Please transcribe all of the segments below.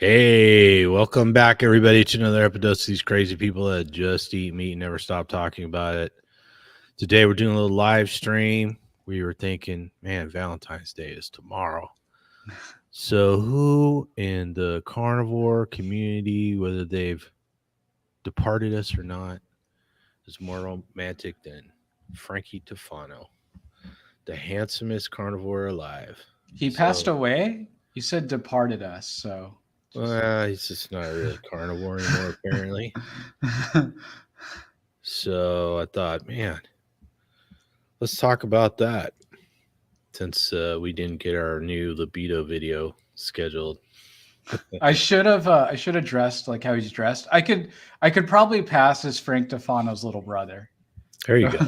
Hey, welcome back, everybody, to another episode of these crazy people that just eat meat and never stop talking about it. Today, we're doing a little live stream. We were thinking, man, Valentine's Day is tomorrow. So, who in the carnivore community, whether they've departed us or not, is more romantic than Frankie Tufano, the handsomest carnivore alive? He passed away? You said departed us, so. He's just not really carnivore anymore, apparently. So I thought, man, let's talk about that since we didn't get our new libido video scheduled. I should have dressed like how he's dressed. I could probably pass as Frank Tufano's little brother. There you go.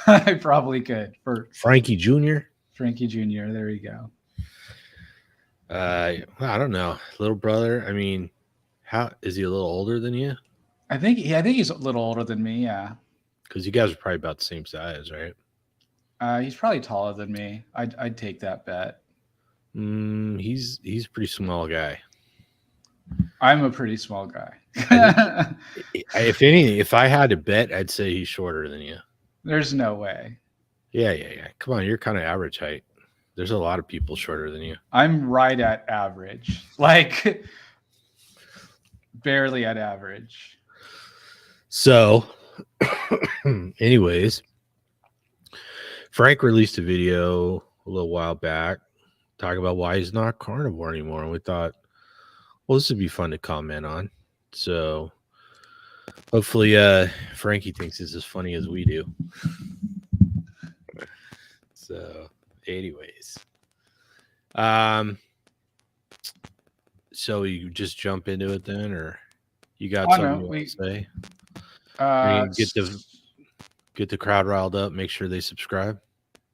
I probably could for Frankie Jr. Frankie Jr. There you go. I don't know, little brother. I mean, how is he a little older than you? I think he's a little older than me. Yeah, because you guys are probably about the same size, right? He's probably taller than me. I'd take that bet. He's a pretty small guy. I'm a pretty small guy. If I had to bet, I'd say he's shorter than you. There's no way. Yeah. Come on, you're kind of average height. There's a lot of people shorter than you. I'm right at average, like barely at average. So, anyways, Frank released a video a little while back talking about why he's not carnivore anymore. And we thought, well, this would be fun to comment on. So, hopefully, Frankie thinks it's as funny as we do. So, anyways, so you just jump into it then, or you got something you want to say? Get the crowd riled up. Make sure they subscribe.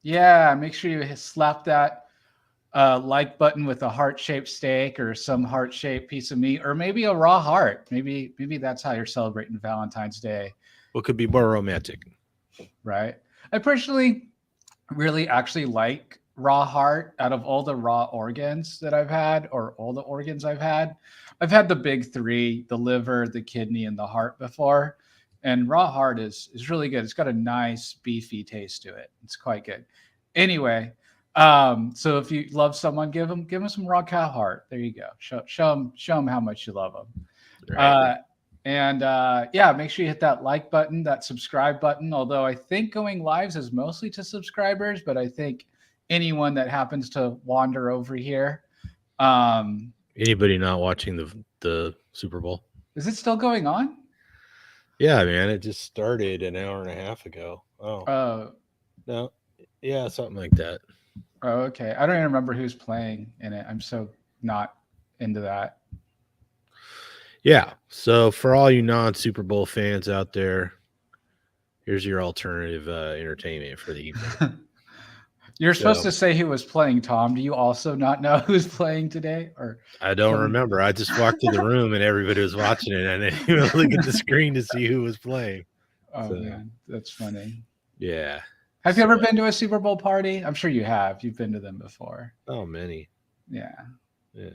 Yeah, make sure you slap that like button with a heart-shaped steak or some heart-shaped piece of meat, or maybe a raw heart. Maybe that's how you're celebrating Valentine's Day. What could be more romantic, right? I personally really actually like raw heart. Out of all the raw organs that I've had, or all the organs I've had the big three: the liver, the kidney, and the heart before. And raw heart is really good. It's got a nice beefy taste to it. It's quite good. Anyway, so if you love someone, give them some raw cow heart. There you go. Show them how much you love them. Right. Yeah, make sure you hit that like button, that subscribe button. Although I think going lives is mostly to subscribers, but I think anyone that happens to wander over here. Anybody not watching the Super Bowl? Is it still going on? Yeah, man, it just started an hour and a half ago. Oh. No. Yeah, something like that. Oh, okay. I don't even remember who's playing in it. I'm so not into that. Yeah. So for all you non-Super Bowl fans out there, here's your alternative entertainment for the evening. You're supposed to say who was playing, Tom. Do you also not know who's playing today? Or I don't remember. I just walked in the room and everybody was watching it, and I didn't even look at the screen to see who was playing. Oh, man, that's funny. Yeah. Have you ever been to a Super Bowl party? I'm sure you have. You've been to them before. Oh, many. Yeah. Yeah.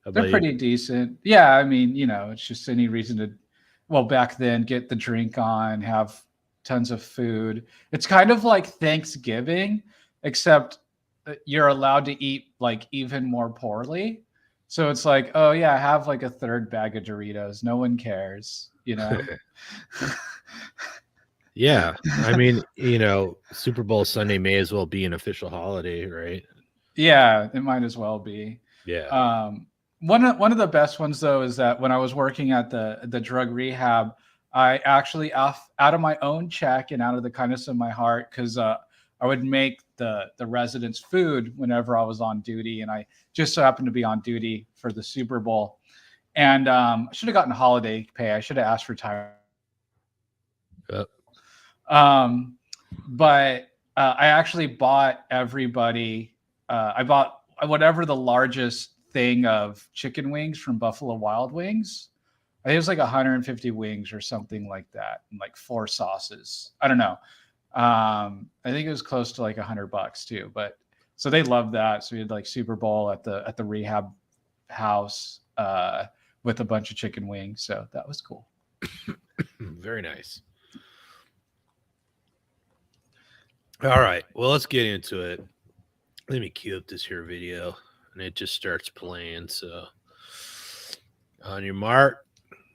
They're pretty decent. Yeah, I mean, it's just any reason to, well, back then, get the drink on, have tons of food. It's kind of like Thanksgiving, except you're allowed to eat like even more poorly. So it's like, oh yeah, have like a third bag of Doritos. No one cares, Yeah. I mean, Super Bowl Sunday may as well be an official holiday, right? Yeah, it might as well be. Yeah. One of the best ones though is that when I was working at the drug rehab, I actually out of my own check and out of the kindness of my heart, because I would make the residents food whenever I was on duty, and I just so happened to be on duty for the Super Bowl. And I should have gotten holiday pay. I should have asked for time. Yep. But I actually bought everybody. I bought whatever the largest thing of chicken wings from Buffalo Wild Wings. I think it was like 150 wings or something like that, and like 4 sauces. I don't know. I think it was close to like $100 too. But so they loved that. So we had like Super Bowl at the rehab house. with a bunch of chicken wings. So that was cool. Very nice. All right. Well, let's get into it. Let me cue up this here video, and it just starts playing. So, on your mark,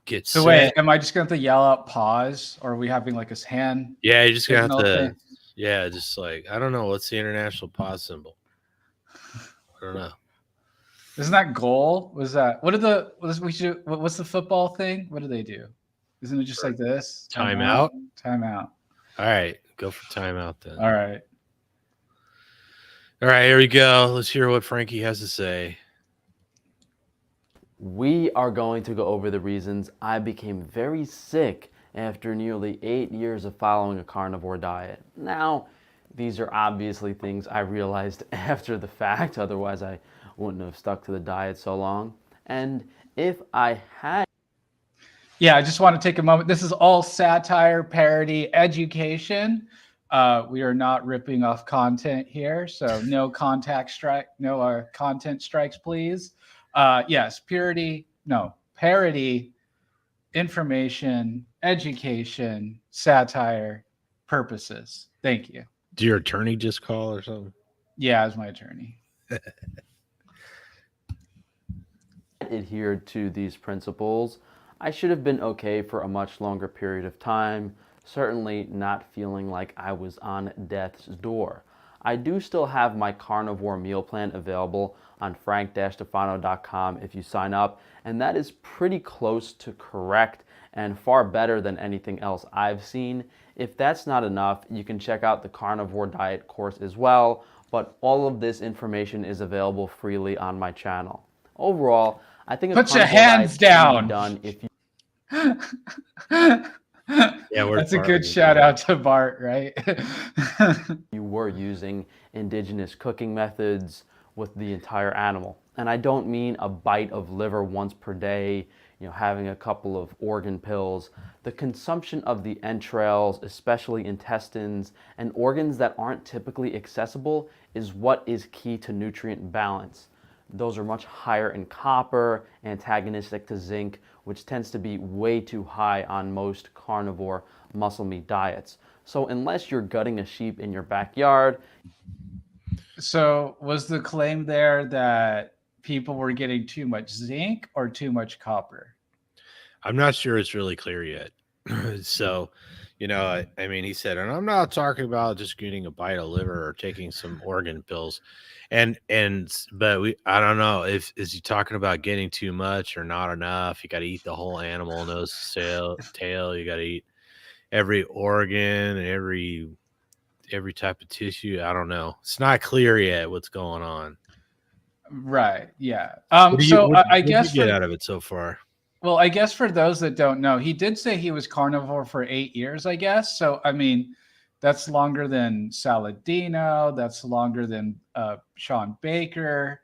get So set. wait, am I just going to yell out pause, or are we having like a hand? Yeah, you just got to. thing? Yeah, just like I don't know. What's the international pause symbol? I don't know. Isn't that goal? Was that what's the football thing? What do they do? Isn't it just like this? Timeout. Timeout. All right, go for timeout then. All right. All right, here we go. Let's hear what Frankie has to say. We are going to go over the reasons I became very sick after nearly 8 years of following a carnivore diet. Now, these are obviously things I realized after the fact, otherwise I wouldn't have stuck to the diet so long. And if I had... Yeah, I just want to take a moment. This is all satire, parody, education. We are not ripping off content here, so no content strikes, please. Yes, parody, information, education, satire purposes. Thank you. Did your attorney just call or something? Yeah, as my attorney. adhered to these principles, I should have been okay for a much longer period of time, certainly not feeling like I was on death's door. I do still have my carnivore meal plan available on frank-tufano.com if you sign up, and that is pretty close to correct and far better than anything else I've seen. If that's not enough, you can check out the carnivore diet course as well, but all of this information is available freely on my channel. Overall, I think put your hands down. Done if you Yeah, that's a good shout out to Bart, right? you were using indigenous cooking methods with the entire animal. And I don't mean a bite of liver once per day, having a couple of organ pills. The consumption of the entrails, especially intestines, and organs that aren't typically accessible is what is key to nutrient balance. Those are much higher in copper, antagonistic to zinc, which tends to be way too high on most carnivore muscle meat diets. So unless you're gutting a sheep in your backyard. So was the claim there that people were getting too much zinc or too much copper? I'm not sure it's really clear yet. So, I mean, he said, and I'm not talking about just getting a bite of liver or taking some organ pills. But I don't know is he talking about getting too much or not enough? You got to eat the whole animal, nose, tail. You got to eat every organ and every type of tissue. I don't know. It's not clear yet what's going on. Right. Yeah. What did I guess you get out of it so far? Well, I guess for those that don't know, he did say he was carnivore for 8 years, I guess. So, I mean, that's longer than Saladino. That's longer than Sean Baker,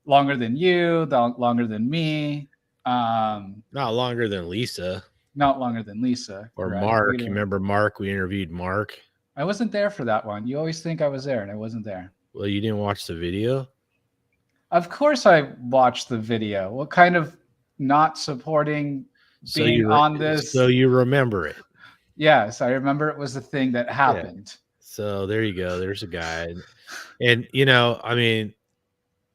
longer than you, longer than me. Not longer than Lisa. Not longer than Lisa. Or correct. Mark. You remember Mark? We interviewed Mark. I wasn't there for that one. You always think I was there, and I wasn't there. Well, you didn't watch the video? Of course I watched the video. What kind of not supporting being on this? So you remember it? Yes, I remember it was the thing that happened. Yeah. So there you go. There's a guy. And, I mean,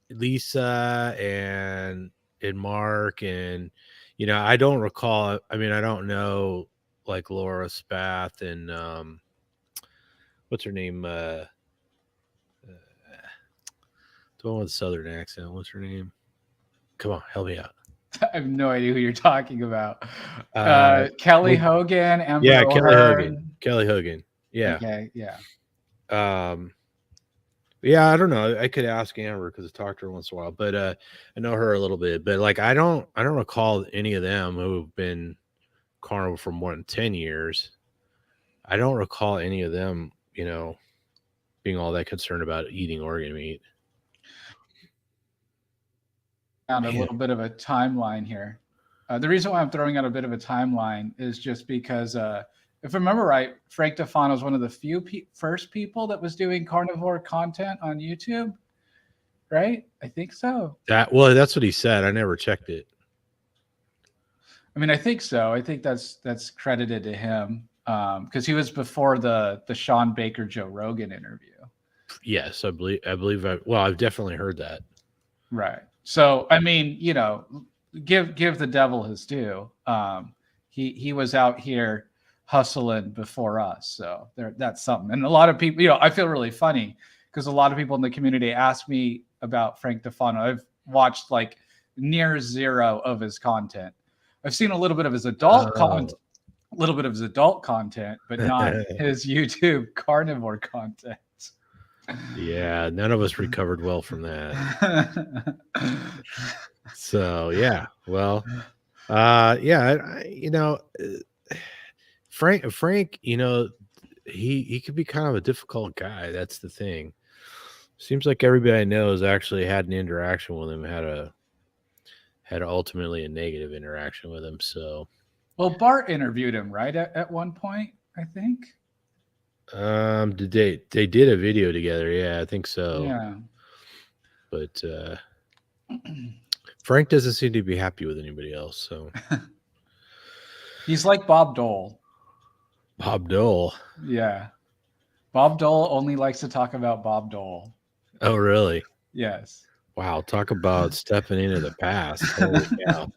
Lisa and Mark and, I don't recall. I mean, I don't know like Laura Spath and what's her name? The one with the Southern accent. What's her name? Come on, help me out. I have no idea who you're talking about. Kelly Hogan, Amber Kelly Hogan. Yeah. Okay. Yeah. Yeah, I don't know. I could ask Amber because I talked to her once in a while, but I know her a little bit. But like, I don't recall any of them who have been carnivore for more than 10 years. I don't recall any of them, being all that concerned about eating organ meat. On a little bit of a timeline here. The reason why I'm throwing out a bit of a timeline is just because, if I remember right, Frank Tufano is one of the few first people that was doing carnivore content on YouTube, right? I think so. That's what he said. I never checked it. I mean, I think so. I think that's credited to him because he was before the Sean Baker Joe Rogan interview. Yes, I believe. Well, I've definitely heard that. Right. So I mean, you know, give the devil his due. He was out here hustling before us, so that's something. And a lot of people, you know, I feel really funny because a lot of people in the community ask me about Frank Tufano. I've watched like near zero of his content. I've seen a little bit of his adult content, but not his YouTube carnivore content. Yeah, none of us recovered well from that. So yeah, well, yeah, you know, Frank, you know, he could be kind of a difficult guy. That's the thing. Seems like everybody I know has actually had an interaction with him, had ultimately a negative interaction with him. So, well, Bart interviewed him right at one point, I think. did they did a video together? Yeah, I think so. Yeah. But Frank doesn't seem to be happy with anybody else. So he's like Bob Dole. Bob Dole. Yeah. Bob Dole only likes to talk about Bob Dole. Oh, really? Yes. Wow. Talk about stepping into the past. Holy cow.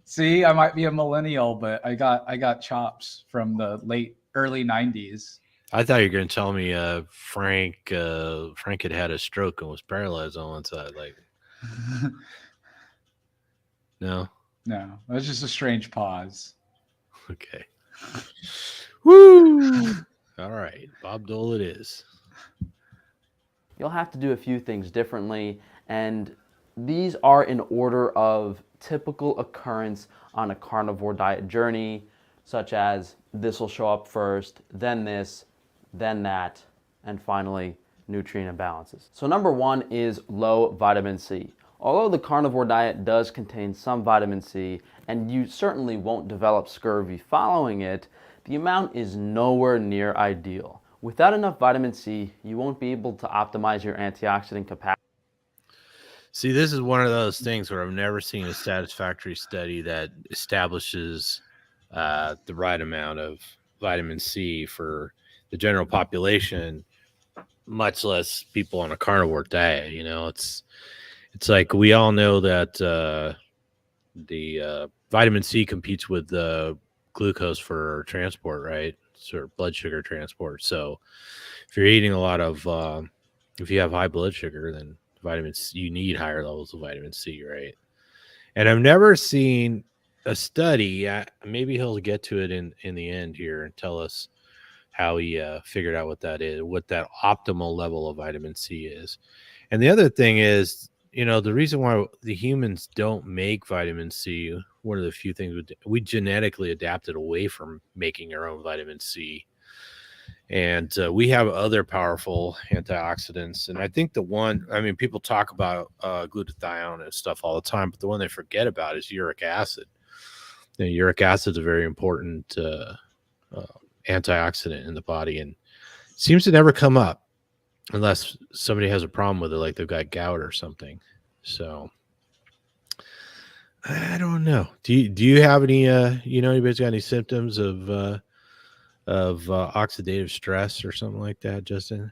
See, I might be a millennial, but I got chops from the early 90s. I thought you were going to tell me Frank had a stroke and was paralyzed on one side. Like, no. No, it was just a strange pause. Okay. Woo! All right, Bob Dole it is. You'll have to do a few things differently, and these are in order of typical occurrence on a carnivore diet journey, such as this will show up first, then this, then that, and finally nutrient imbalances. So number one is low vitamin C. Although the carnivore diet does contain some vitamin C, and you certainly won't develop scurvy following it, the amount is nowhere near ideal. Without enough vitamin C, you won't be able to optimize your antioxidant capacity. See, this is one of those things where I've never seen a satisfactory study that establishes the right amount of vitamin C for the general population, much less people on a carnivore diet. You know, it's like we all know that the vitamin C competes with the glucose for transport, right? Sort of blood sugar transport. So if you're eating a lot of, if you have high blood sugar, then vitamin C, you need higher levels of vitamin C, right? And I've never seen a study. Maybe he'll get to it in the end here and tell us how he figured out what that is, what that optimal level of vitamin C is. And the other thing is, you know, the reason why the humans don't make vitamin C, one of the few things we genetically adapted away from making our own vitamin C. And we have other powerful antioxidants. And I think people talk about glutathione and stuff all the time, but the one they forget about is uric acid. You know, uric acid is a very important antioxidant in the body and seems to never come up unless somebody has a problem with it, like they've got gout or something. So I don't know. Do you have any, anybody's got any symptoms of oxidative stress or something like that, Justin?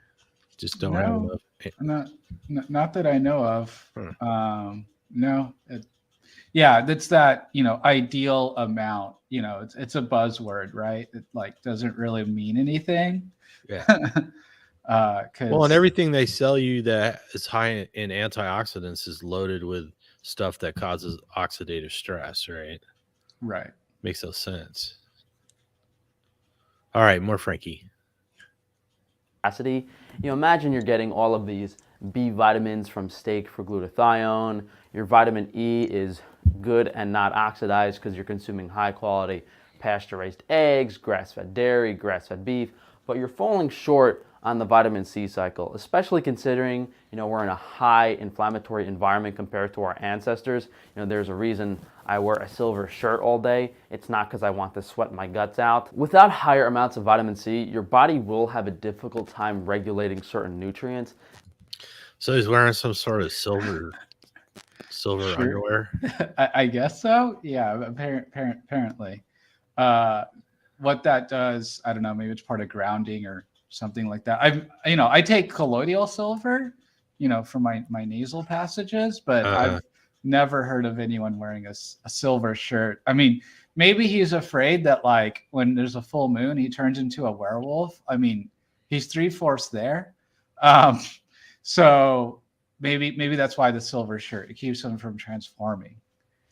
Just don't have enough. Not that I know of. Huh. No. That's that, ideal amount. It's a buzzword, right? It like doesn't really mean anything. Yeah. And everything they sell you that is high in antioxidants is loaded with stuff that causes oxidative stress, right? Right. Makes no sense. All right, more Frankie. Imagine you're getting all of these B vitamins from steak for glutathione. Your vitamin E is good and not oxidized because you're consuming high quality pasture-raised eggs, grass-fed dairy, grass-fed beef, but you're falling short on the vitamin C cycle, especially considering, we're in a high inflammatory environment compared to our ancestors. There's a reason I wear a silver shirt all day. It's not because I want to sweat my guts out. Without higher amounts of vitamin C, your body will have a difficult time regulating certain nutrients. So he's wearing some sort of silver silver Sure. underwear. I guess so. Yeah, apparently. What that does, I don't know. Maybe it's part of grounding or something like that. I take colloidal silver, for my nasal passages, but I've never heard of anyone wearing a silver shirt. I mean, maybe he's afraid that like when there's a full moon, he turns into a werewolf. I mean, he's 3/4 there. So maybe that's why the silver shirt, it keeps him from transforming.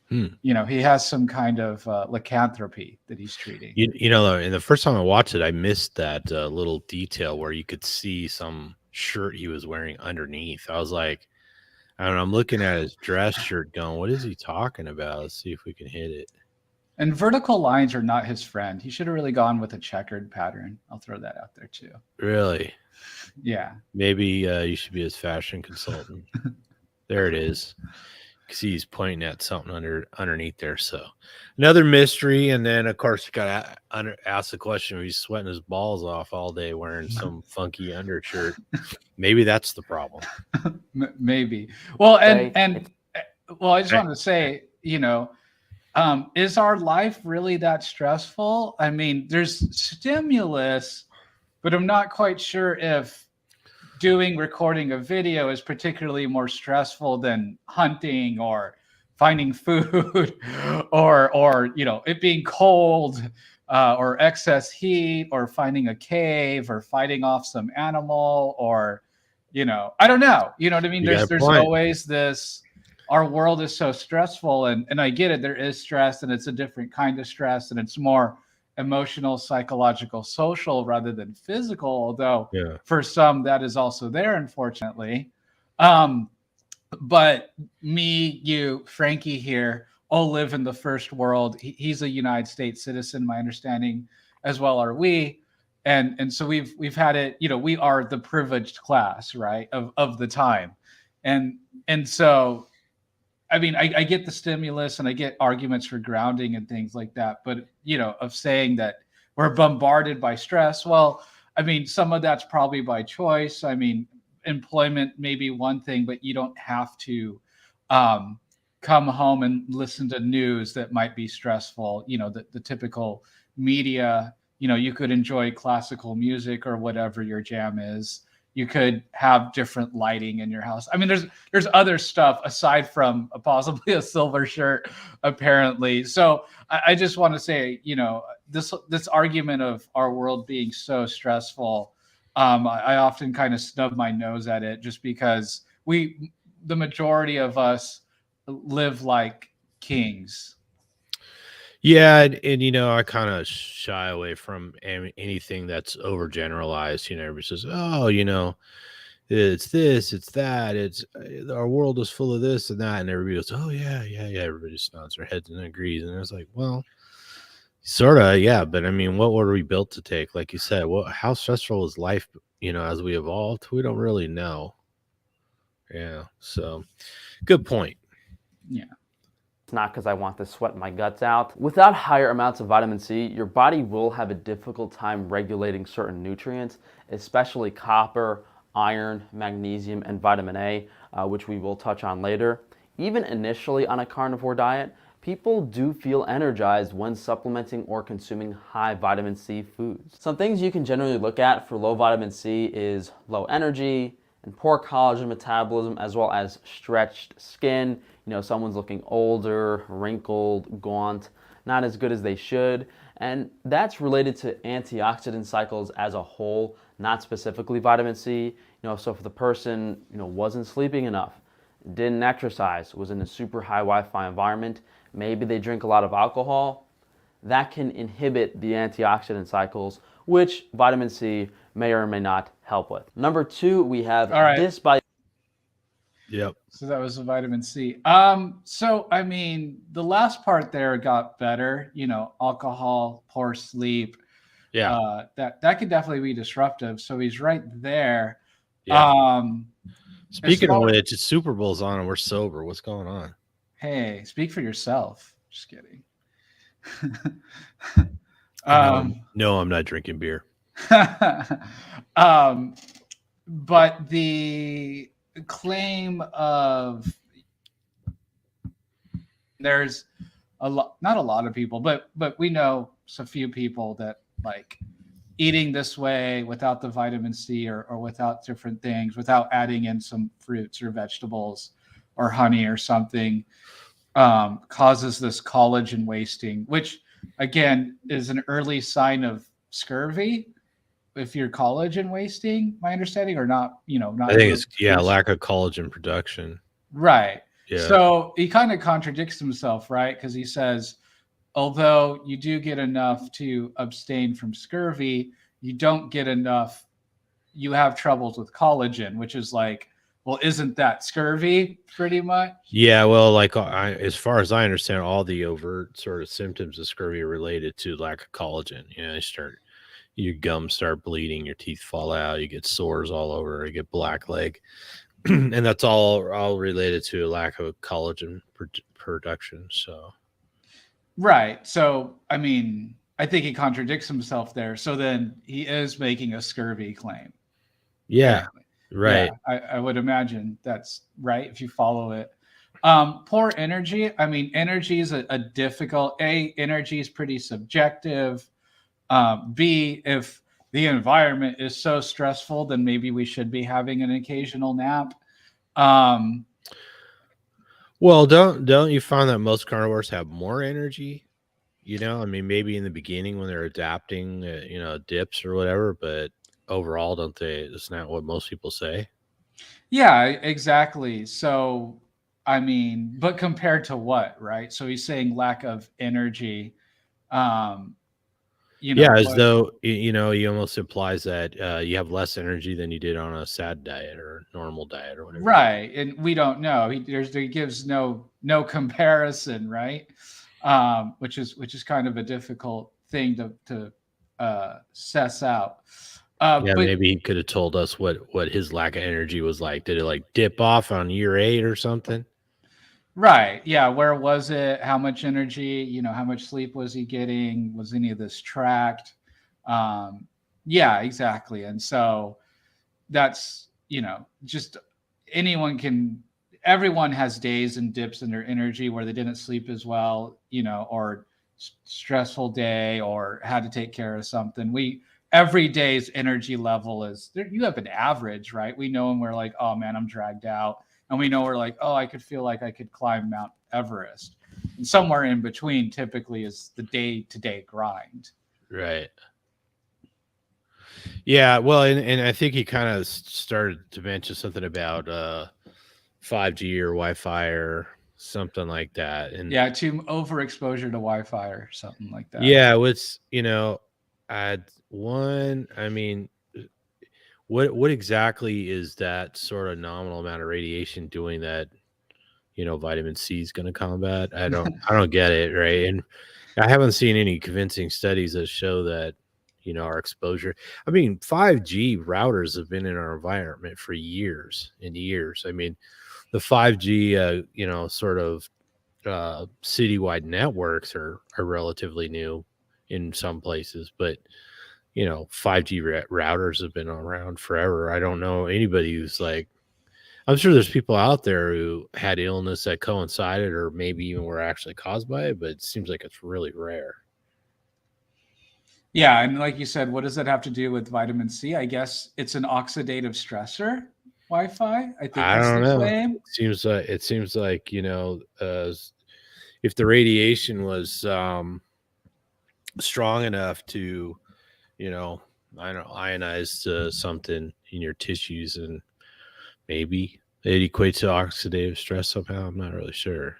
He has some kind of lycanthropy that he's treating. And the first time I watched it, I missed that little detail where you could see some shirt he was wearing underneath. I was like, I don't know, I'm looking at his dress shirt going, what is he talking about? Let's see if we can hit it. And vertical lines are not his friend. He should have really gone with a checkered pattern. I'll throw that out there too. Really? Yeah. Maybe you should be his fashion consultant. There it is. See, he's pointing at something underneath there. So another mystery. And then, of course, you got to ask the question if he's sweating his balls off all day wearing some funky undershirt. Maybe that's the problem. Maybe. Well, I just wanted to say, is our life really that stressful? I mean, there's stimulus, but I'm not quite sure if recording a video is particularly more stressful than hunting or finding food or it being cold or excess heat or finding a cave or fighting off some animal or I don't know, you know what I mean? There's always this, our world is so stressful and I get it, there is stress and it's a different kind of stress and it's more emotional, psychological, social rather than physical, although for some that is also there, unfortunately. But me, you, Frankie here all live in the first world. He's a United States citizen, my understanding, as well are we. And so we've had it, we are the privileged class, right, of the time. And so I mean, I get the stimulus and I get arguments for grounding and things like that. But, of saying that we're bombarded by stress. Well, I mean, some of that's probably by choice. I mean, employment may be one thing, but you don't have to come home and listen to news that might be stressful. The typical media, you could enjoy classical music or whatever your jam is. You could have different lighting in your house. I mean, there's other stuff aside from possibly a silver shirt, apparently. So I just want to say, this argument of our world being so stressful, I often kind of snub my nose at it just because the majority of us live like kings. Yeah, and I kind of shy away from anything that's overgeneralized. Everybody says, "Oh, it's this, it's that, it's our world is full of this and that," and everybody goes, "Oh, yeah." Everybody just nods their heads and agrees, and it's like, well, sort of, yeah, but I mean, what were we built to take? Like you said, how stressful is life? As we evolved, we don't really know. Yeah, so good point. Yeah. It's not because I want to sweat my guts out. Without higher amounts of vitamin C, your body will have a difficult time regulating certain nutrients, especially copper, iron, magnesium, and vitamin A, which we will touch on later. Even initially on a carnivore diet, people do feel energized when supplementing or consuming high vitamin C foods. Some things you can generally look at for low vitamin C is low energy and poor collagen metabolism, as well as stretched skin. Someone's looking older, wrinkled, gaunt, not as good as they should. And that's related to antioxidant cycles as a whole, not specifically vitamin C. So if the person, wasn't sleeping enough, didn't exercise, was in a super high Wi-Fi environment, maybe they drink a lot of alcohol, that can inhibit the antioxidant cycles, which vitamin C may or may not help with. Number 2, we have Yep. So that was the vitamin C. So I mean, the last part there got better. Alcohol, poor sleep. Yeah. That could definitely be disruptive. So he's right there. Yeah. Speaking of which, it's Super Bowl's on and we're sober. What's going on? Hey, speak for yourself. Just kidding. No, I'm not drinking beer. But the claim of There's not a lot of people, but we know a few people that like eating this way without the vitamin C or without different things, without adding in some fruits or vegetables or honey or something, causes this collagen wasting, which again is an early sign of scurvy. If you're collagen wasting, my understanding, or not, not. I think it's lack of collagen production. Right. Yeah. So he kind of contradicts himself, right? Because he says, although you do get enough to abstain from scurvy, you don't get enough. You have troubles with collagen, which is like, well, isn't that scurvy pretty much? Yeah, well, like as far as I understand, all the overt sort of symptoms of scurvy are related to lack of collagen. Your gums start bleeding, your teeth fall out, you get sores all over, you get black leg, and that's all related to a lack of collagen production. So, right. So, I mean, I think he contradicts himself there. So then he is making a scurvy claim. Yeah. Right. Yeah, I would imagine that's right if you follow it. Poor energy. I mean, energy is a difficult. Energy is pretty subjective. B, if the environment is so stressful, then maybe we should be having an occasional nap. Well, don't you find that most carnivores have more energy? I mean, maybe in the beginning when they're adapting, dips or whatever, but overall, don't they? That's not what most people say. Yeah, exactly. So, I mean, but compared to what, right? So he's saying lack of energy. As though he almost implies that you have less energy than you did on a sad diet or normal diet or whatever. Right, and we don't know. He gives no comparison, right? Which is kind of a difficult thing to suss out. But maybe he could have told us what his lack of energy was like. Did it like dip off on year 8 or something? Right. Yeah. Where was it? How much energy? How much sleep was he getting? Was any of this tracked? Yeah, exactly. And so that's, just everyone has days and dips in their energy where they didn't sleep as well, or stressful day or had to take care of something. Every day's energy level you have an average, right? We know when we're like, oh man, I'm dragged out. And we know we're like, oh, I could feel like I could climb Mount Everest. And somewhere in between typically is the day-to-day grind. Right. Yeah, well, and I think he kind of started to mention something about 5G or Wi-Fi or something like that. And yeah, too overexposure to Wi-Fi or something like that. Yeah, I mean, what exactly is that sort of nominal amount of radiation doing that vitamin C is going to combat? I don't get it, right? And I haven't seen any convincing studies that show that our exposure. I mean, 5G routers have been in our environment for years and years. I mean, the 5G sort of citywide networks are relatively new in some places, but 5G routers have been around forever. I don't know anybody who's like, I'm sure there's people out there who had illness that coincided or maybe even were actually caused by it, but it seems like it's really rare. Yeah, and like you said, what does that have to do with vitamin C? I guess it's an oxidative stressor. Wi-Fi. I think that's the claim. It seems like if the radiation was strong enough to ionize something in your tissues, and maybe it equates to oxidative stress somehow. I'm not really sure.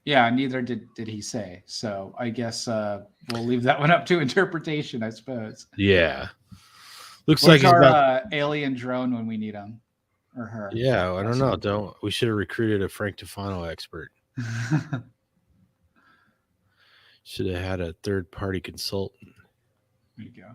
Yeah, neither did he say. So I guess we'll leave that one up to interpretation, I suppose. Yeah. Looks Where's like our alien drone when we need him or her. Yeah, I don't know. We should have recruited a Frank Tufano expert. Should have had a third-party consultant. There you go.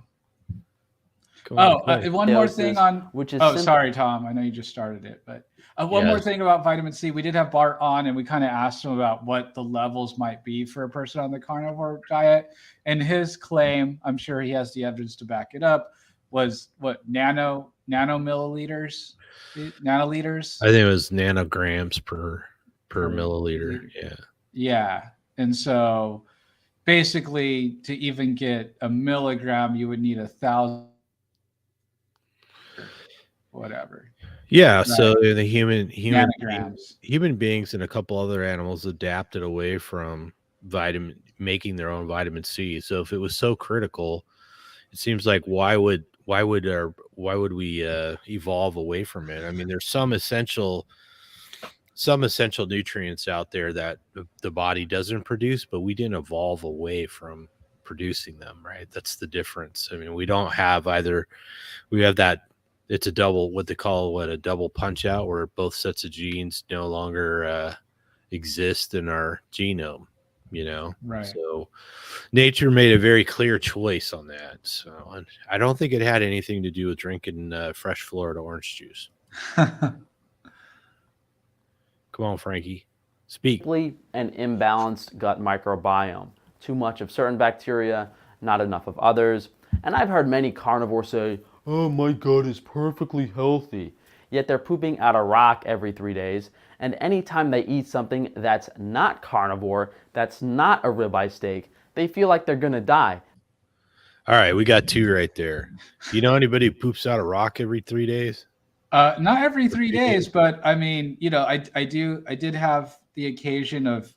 One more thing sorry, Tom. I know you just started it, but one more thing about vitamin C. We did have Bart on, and we kind of asked him about what the levels might be for a person on the carnivore diet. And his claim, I'm sure he has the evidence to back it up, was what nanoliters? I think it was nanograms per milliliter. Yeah. Yeah. And so basically to even get a milligram, you would need 1,000 whatever. Yeah, Right. so the Nanograms. human beings and a couple other animals adapted away from making their own vitamin C. So if it was so critical, it seems like why would we evolve away from it? I mean, there's some essential nutrients out there that the body doesn't produce, but we didn't evolve away from producing them, right? That's the difference. I mean, we don't have either. We have that. It's a double, what they call a double punch out, where both sets of genes no longer exist in our genome. Right. So nature made a very clear choice on that. So and I don't think it had anything to do with drinking fresh Florida orange juice. Come on, Frankie, speak. Simply an imbalanced gut microbiome. Too much of certain bacteria, not enough of others. And I've heard many carnivores say, oh, my gut is perfectly healthy. Yet they're pooping out a rock every 3 days. And anytime they eat something that's not carnivore, that's not a ribeye steak, they feel like they're going to die. All right, we got two right there. You know anybody who poops out a rock every 3 days? Not every 3 days, but I mean, I did have the occasion of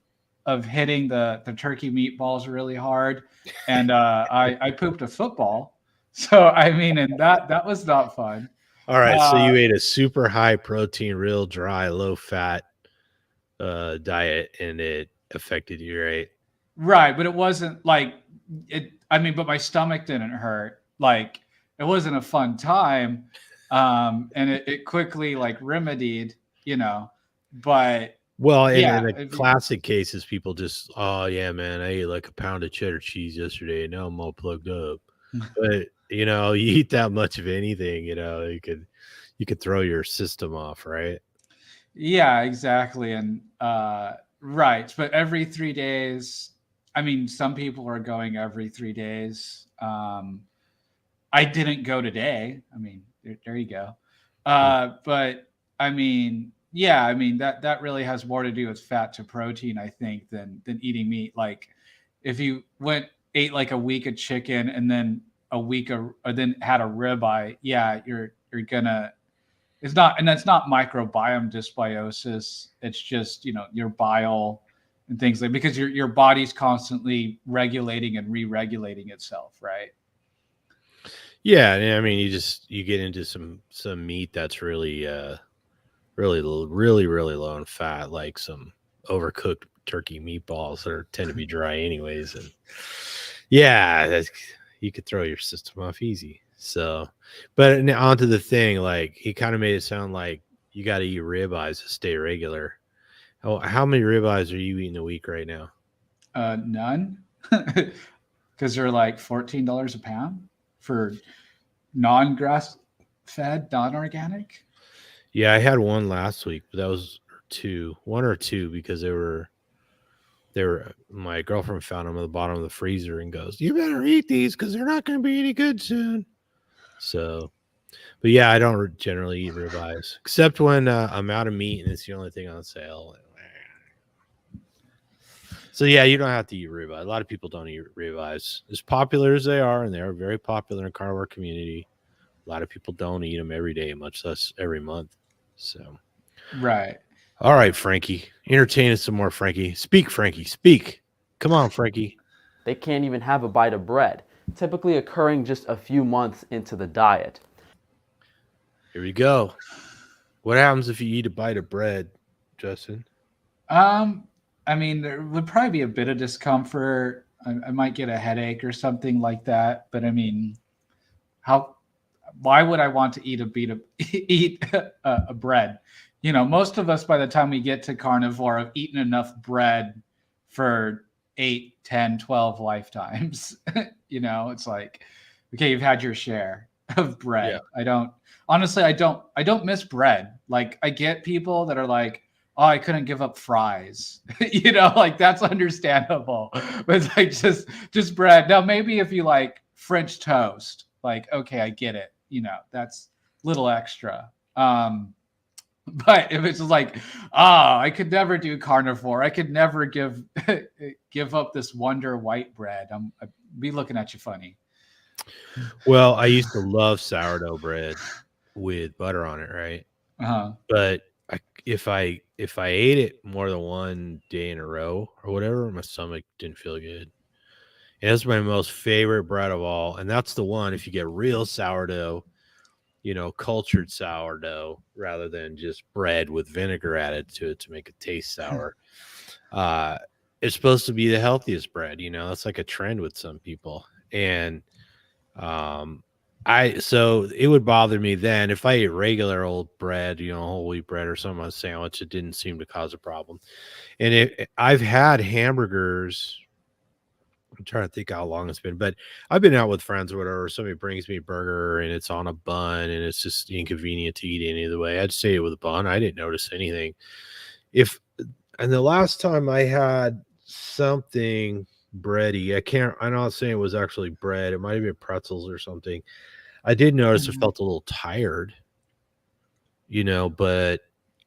hitting the turkey meatballs really hard, and I pooped a football. So I mean, and that was not fun. All right, so you ate a super high protein, real dry, low fat diet, and it affected you, right? Right, but it wasn't like it. I mean, but my stomach didn't hurt. Like it wasn't a fun time. And it quickly like remedied, but well, yeah, in the classic cases, people just, oh yeah, man, I ate like a pound of cheddar cheese yesterday, and now I'm all plugged up. But you eat that much of anything, you could throw your system off, right? Yeah, exactly. And right, but every 3 days, I mean, some people are going every 3 days. I didn't go today. I mean, there you go. But I mean, yeah, I mean that really has more to do with fat to protein, I think, than eating meat. Like if you ate like a week of chicken and then a week or then had a ribeye, yeah, you're gonna. It's not, and that's not microbiome dysbiosis. It's just your bile and things like, because your body's constantly regulating and re-regulating itself, right? Yeah, I mean, you get into some meat that's really really low in fat, like some overcooked turkey meatballs that tend to be dry anyways, and yeah, you could throw your system off easy. So, but onto the thing, like he kind of made it sound like you got to eat ribeyes to stay regular. How many ribeyes are you eating a week right now? None, because they're like $14 a pound for non-grass fed, non-organic. Yeah, I had one last week, but that was one or two, because they were my girlfriend found them at the bottom of the freezer and goes, you better eat these because they're not going to be any good soon. So, but yeah, I don't generally eat ribeyes except when I'm out of meat and it's the only thing on sale. So yeah, you don't have to eat ribeye. A lot of people don't eat ribeyes. As popular as they are, and they are very popular in the carnivore community, a lot of people don't eat them every day, much less every month. So, right. All right, Frankie, entertain us some more, Frankie. Speak, Frankie, speak. Come on, Frankie. They can't even have a bite of bread, typically occurring just a few months into the diet. Here we go. What happens if you eat a bite of bread, Justin? I mean, there would probably be a bit of discomfort. I might get a headache or something like that. But I mean, why would I want to eat a bread? Most of us, by the time we get to carnivore, have eaten enough bread for 8, 10, 12 lifetimes. It's like, okay, you've had your share of bread. Yeah. I don't miss bread. Like I get people that are like, oh, I couldn't give up fries. Like that's understandable. But it's like just bread. Now maybe if you like French toast, like, okay, I get it. That's a little extra. But if it's like, I could never do carnivore, I could never give up this Wonder white bread, I'd be looking at you funny. Well, I used to love sourdough bread with butter on it, right? Uh-huh. But if I ate it more than one day in a row or whatever, my stomach didn't feel good. And that's my most favorite bread of all. And that's the one, if you get real sourdough, cultured sourdough rather than just bread with vinegar added to it to make it taste sour. It's supposed to be the healthiest bread, that's like a trend with some people. And so it would bother me then if I ate regular old bread, whole wheat bread or something on a sandwich, it didn't seem to cause a problem. And I've had hamburgers. I'm trying to think how long it's been, but I've been out with friends or whatever. Somebody brings me a burger and it's on a bun and it's just inconvenient to eat any other way. I'd say it with a bun. I didn't notice anything. And the last time I had something bready, I'm not saying it was actually bread. It might have been pretzels or something. I did notice it felt a little tired, but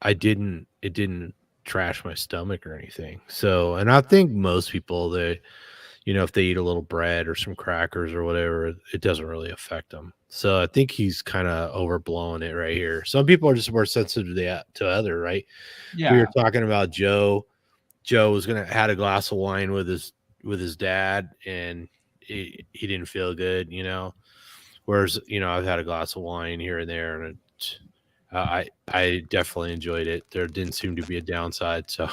it didn't trash my stomach or anything. So, and I think most people, if they eat a little bread or some crackers or whatever, it doesn't really affect them. So I think he's kind of overblowing it right here. Some people are just more sensitive to other, right? Yeah. We were talking about Joe. Joe was had a glass of wine with his dad, and he didn't feel good, Whereas, I've had a glass of wine here and there, and I definitely enjoyed it. There didn't seem to be a downside, so.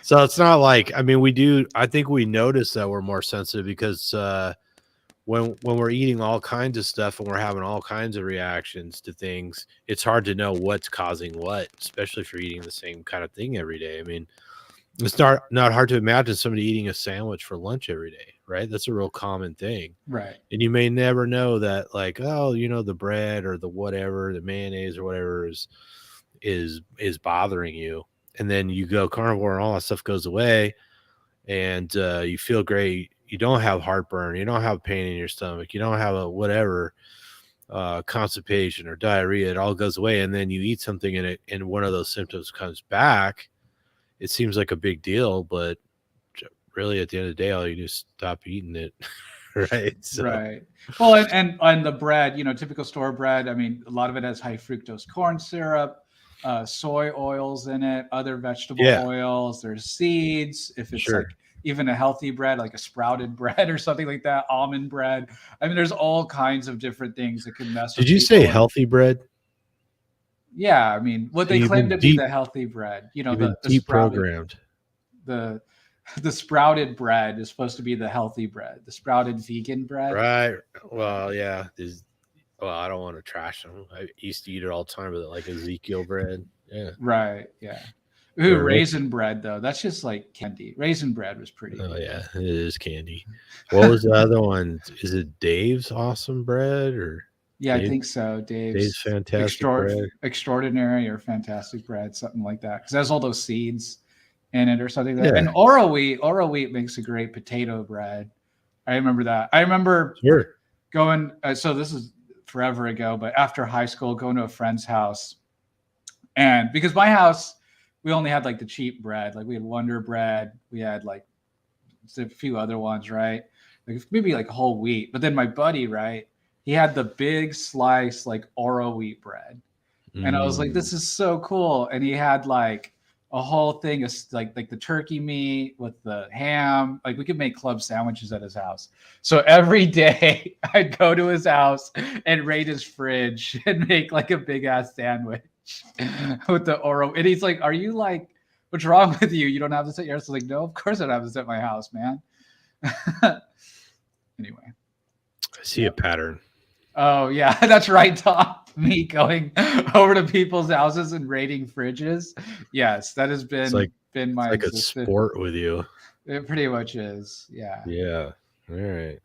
So it's not like, I think we notice that we're more sensitive because when we're eating all kinds of stuff and we're having all kinds of reactions to things, it's hard to know what's causing what, especially if you're eating the same kind of thing every day. It's not hard to imagine somebody eating a sandwich for lunch every day, right? That's a real common thing. Right. And you may never know that, like, the bread or the whatever, the mayonnaise or whatever is bothering you. And then you go carnivore and all that stuff goes away and you feel great. You don't have heartburn. You don't have pain in your stomach. You don't have a whatever constipation or diarrhea. It all goes away. And then you eat something and one of those symptoms comes back. It seems like a big deal, but really at the end of the day, all you do is stop eating it. Right. So. Right. Well, and the bread, typical store bread, a lot of it has high fructose corn syrup. Soy oils in it, other vegetable oils, there's seeds. If it's like even a healthy bread, like a sprouted bread or something like that, almond bread. There's all kinds of different things that can mess with Did you say healthy bread? Yeah. What they claim to be the healthy bread, the deprogrammed. The sprouted bread is supposed to be the healthy bread, the sprouted vegan bread. Right. Well, yeah. Well, I don't want to trash them. I used to eat it all the time with like Ezekiel bread. Yeah. Right. Yeah. Ooh, raisin bread though. That's just like candy. Raisin bread was pretty good. Yeah, it is candy. What was the other one? Is it Dave's awesome bread or? Yeah, I think so. Dave's fantastic bread. Extraordinary or fantastic bread, something like that. Because it has all those seeds in it or something like that. And Oro wheat makes a great potato bread. I remember that. I remember going. So this is forever ago, but after high school, going to a friend's house, and because my house, we only had like the cheap bread, like we had Wonder Bread, we had like a few other ones, right? Like maybe like whole wheat, but then my buddy, right, he had the big slice like Oro wheat bread, and I was like, this is so cool, and he had like a whole thing of like the turkey meat with the ham. Like we could make club sandwiches at his house. So every day I'd go to his house and raid his fridge and make like a big ass sandwich with the Oro. And he's like, are you like, what's wrong with you? You don't have this at your house? I was like, no, of course I don't have this at my house, man. Anyway. I see a pattern. Oh yeah, that's right, Tom. Me going over to people's houses and raiding fridges. Yes, that has been my like a sport with you. It pretty much is. Yeah. Yeah. All right.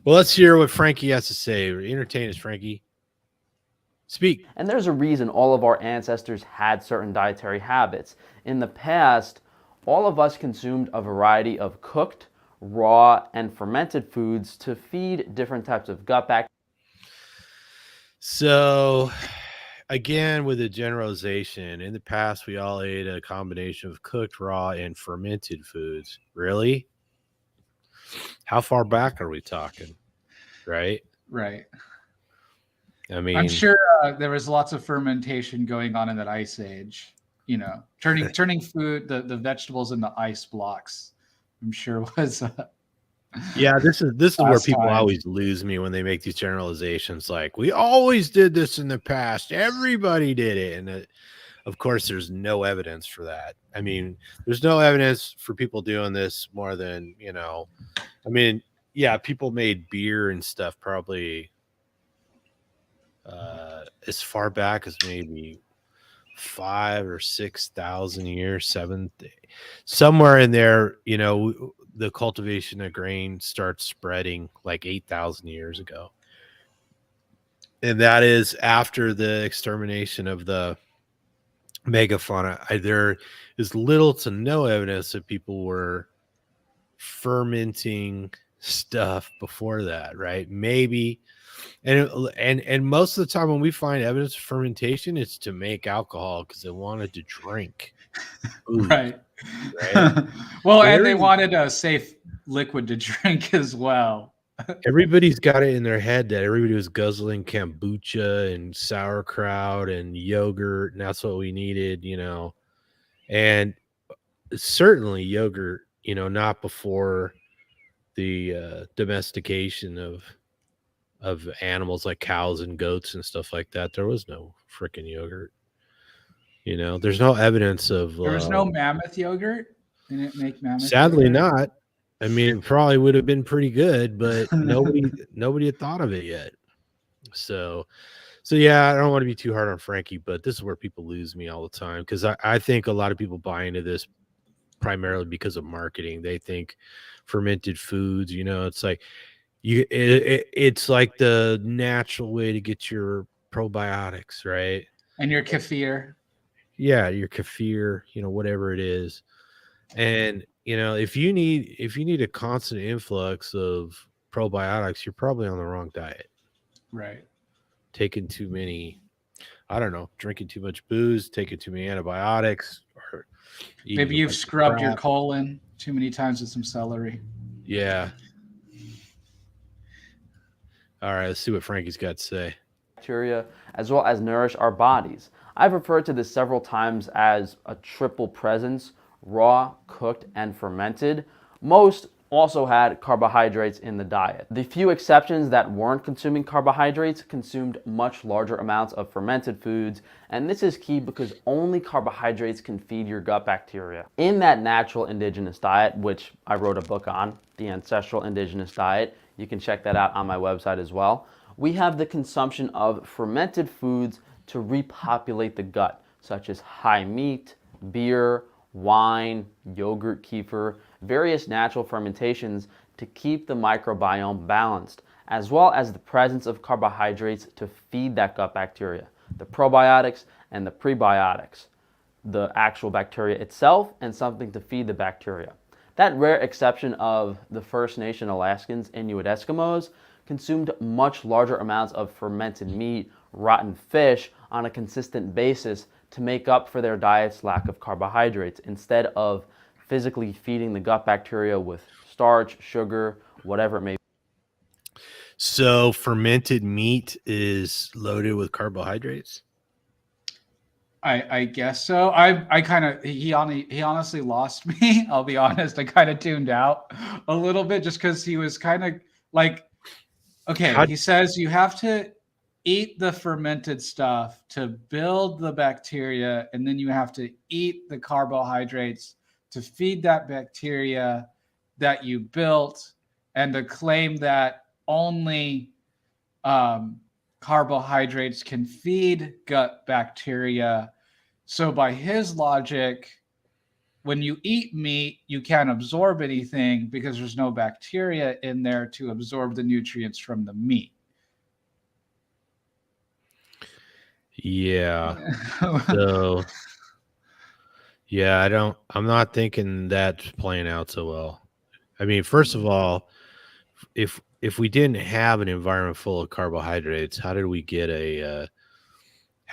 Well, let's hear what Frankie has to say. Entertain us, Frankie. Speak. And there's a reason all of our ancestors had certain dietary habits. In the past, all of us consumed a variety of cooked, raw, and fermented foods to feed different types of gut bacteria. So again, with a generalization, in the past, we all ate a combination of cooked, raw, and fermented foods. Really? How far back are we talking? Right? Right. I I'm mean, sure there was lots of fermentation going on in that ice age. You know, turning food, the vegetables into ice blocks. I'm sure was yeah, this is where last people time. always lose me when they make these generalizations. Like, we always did this in the past. Everybody did it, and of course, there's no evidence for that. I mean, there's no evidence for people doing this more than, you know. I mean, yeah, people made beer and stuff probably as far back as maybe 5 or 6,000 years, somewhere in there. You know, the cultivation of grain starts spreading like 8,000 years ago, and that is after the extermination of the megafauna. There is little to no evidence that people were fermenting stuff before that, right? Maybe. And most of the time when we find evidence of fermentation, it's to make alcohol because they wanted to drink booze, Right. right? Well, and they wanted a safe liquid to drink as well. Everybody's got it in their head that everybody was guzzling kombucha and sauerkraut and yogurt, and that's what we needed, you know. And certainly yogurt, you know, not before the domestication of animals like cows and goats and stuff like that. There was no freaking yogurt. You know, there's no evidence of. There was no mammoth yogurt. They didn't make mammoth. Sadly, yogurt? not. I mean, it probably would have been pretty good, but nobody had thought of it yet. So yeah, I don't want to be too hard on Frankie, but this is where people lose me all the time because I think a lot of people buy into this primarily because of marketing. They think fermented foods, you know, it's like it's like the natural way to get your probiotics, right? And your kefir. Yeah, your kefir, you know, whatever it is. And you know, if you need a constant influx of probiotics, you're probably on the wrong diet. Right. Taking too many, I don't know, drinking too much booze, taking too many antibiotics, or maybe you've scrubbed your colon too many times with some celery. Yeah. All right, let's see what Frankie's got to say. Bacteria, as well as nourish our bodies. I've referred to this several times as a triple presence: raw, cooked, and fermented. Most also had carbohydrates in the diet. The few exceptions that weren't consuming carbohydrates consumed much larger amounts of fermented foods, and this is key because only carbohydrates can feed your gut bacteria. In that natural indigenous diet, which I wrote a book on, The Ancestral Indigenous Diet, you can check that out on my website as well, we have the consumption of fermented foods to repopulate the gut, such as high meat, beer, wine, yogurt, kefir, various natural fermentations to keep the microbiome balanced, as well as the presence of carbohydrates to feed that gut bacteria, the probiotics and the prebiotics, the actual bacteria itself, and something to feed the bacteria. That rare exception of the First Nation Alaskans, Inuit Eskimos, consumed much larger amounts of fermented meat, rotten fish on a consistent basis to make up for their diet's lack of carbohydrates, instead of physically feeding the gut bacteria with starch, sugar, whatever it may be. So fermented meat is loaded with carbohydrates? I guess so. I kind of he honestly lost me. I'll be honest. I kind of tuned out a little bit just because he was kind of like, okay, he says you have to eat the fermented stuff to build the bacteria, and then you have to eat the carbohydrates to feed that bacteria that you built, and to claim that only carbohydrates can feed gut bacteria. So by his logic, when you eat meat, you can't absorb anything because there's no bacteria in there to absorb the nutrients from the meat. Yeah. So yeah, I'm not thinking that's playing out so well. I mean, first of all, if we didn't have an environment full of carbohydrates, how did we get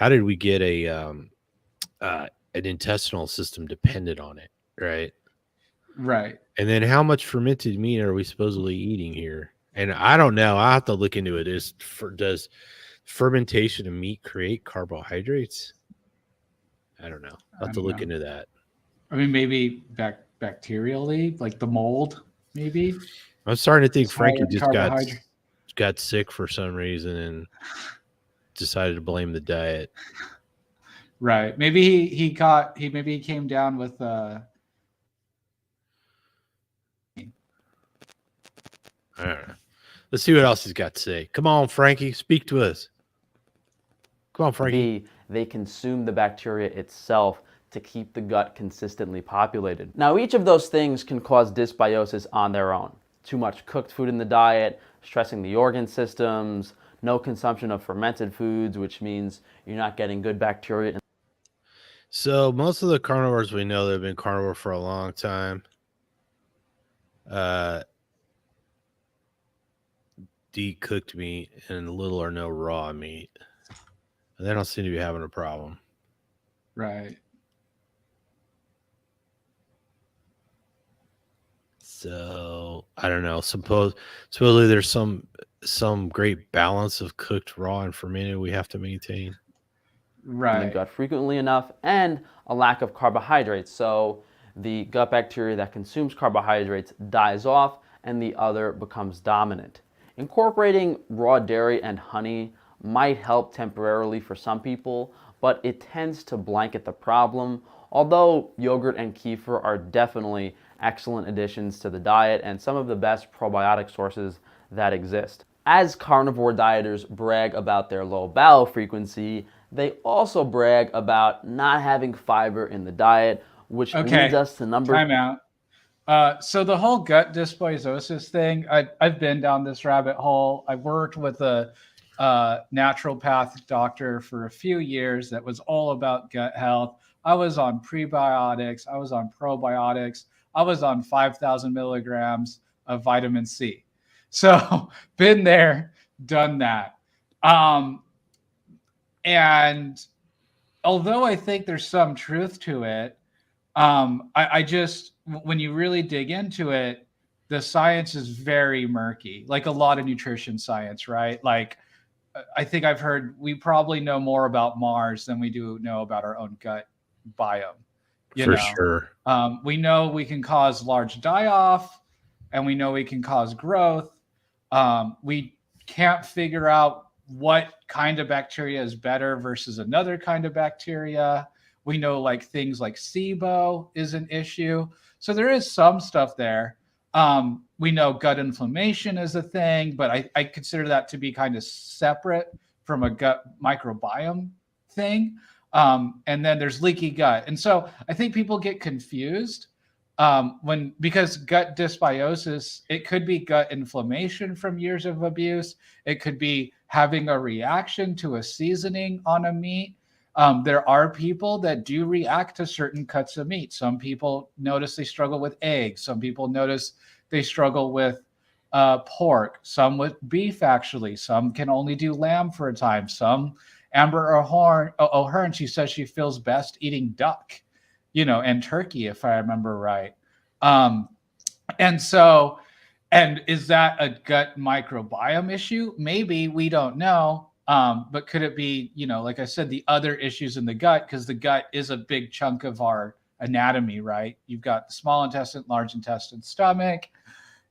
how did we get an intestinal system dependent on it, right? Right. And then how much fermented meat are we supposedly eating here? And I don't know. I have to look into it. Does fermentation of meat create carbohydrates? I don't know. I'll have to look into that. I mean, maybe bacterially, like the mold, maybe. I'm starting to think It's Frankie higher in just carbohydrate. got sick for some reason and decided to blame the diet. Right. Maybe he came down with I don't know. Let's see what else he's got to say. Come on, Frankie, speak to us. Come on, Frankie. B, they consume the bacteria itself to keep the gut consistently populated. Now, each of those things can cause dysbiosis on their own. Too much cooked food in the diet, stressing the organ systems, no consumption of fermented foods, which means you're not getting good bacteria. So most of the carnivores we know that have been carnivore for a long time eat cooked meat and little or no raw meat. And they don't seem to be having a problem. right. So I don't know. Supposedly there's some great balance of cooked, raw, and fermented we have to maintain. In Right. the gut frequently enough, and a lack of carbohydrates. So the gut bacteria that consumes carbohydrates dies off and the other becomes dominant. Incorporating raw dairy and honey might help temporarily for some people, but it tends to blanket the problem, although yogurt and kefir are definitely excellent additions to the diet and some of the best probiotic sources that exist. As carnivore dieters brag about their low bowel frequency, they also brag about not having fiber in the diet, which leads us to Time out. So the whole gut dysbiosis thing, I've been down this rabbit hole. I worked with a naturopath doctor for a few years that was all about gut health. I was on prebiotics. I was on probiotics. I was on 5,000 milligrams of vitamin C. So been there, done that. And although I think there's some truth to it, I just, when you really dig into it, the science is very murky, like a lot of nutrition science, right? Like, I think I've heard we probably know more about Mars than we do know about our own gut biome. For sure. We know we can cause large die-off, and we know we can cause growth. We can't figure out what kind of bacteria is better versus another kind of bacteria. We know like things like SIBO is an issue. So there is some stuff there. We know gut inflammation is a thing, but I consider that to be kind of separate from a gut microbiome thing. And then there's leaky gut. And so I think people get confused because gut dysbiosis, it could be gut inflammation from years of abuse. It could be having a reaction to a seasoning on a meat. There are people that do react to certain cuts of meat. Some people notice they struggle with eggs. Some people notice they struggle with pork. Some with beef, actually. Some can only do lamb for a time. Some, Amber O'Hearn, she says she feels best eating duck, and turkey, if I remember right. And is that a gut microbiome issue? Maybe, we don't know. But could it be, like I said, the other issues in the gut, because the gut is a big chunk of our anatomy, right? You've got the small intestine, large intestine, stomach,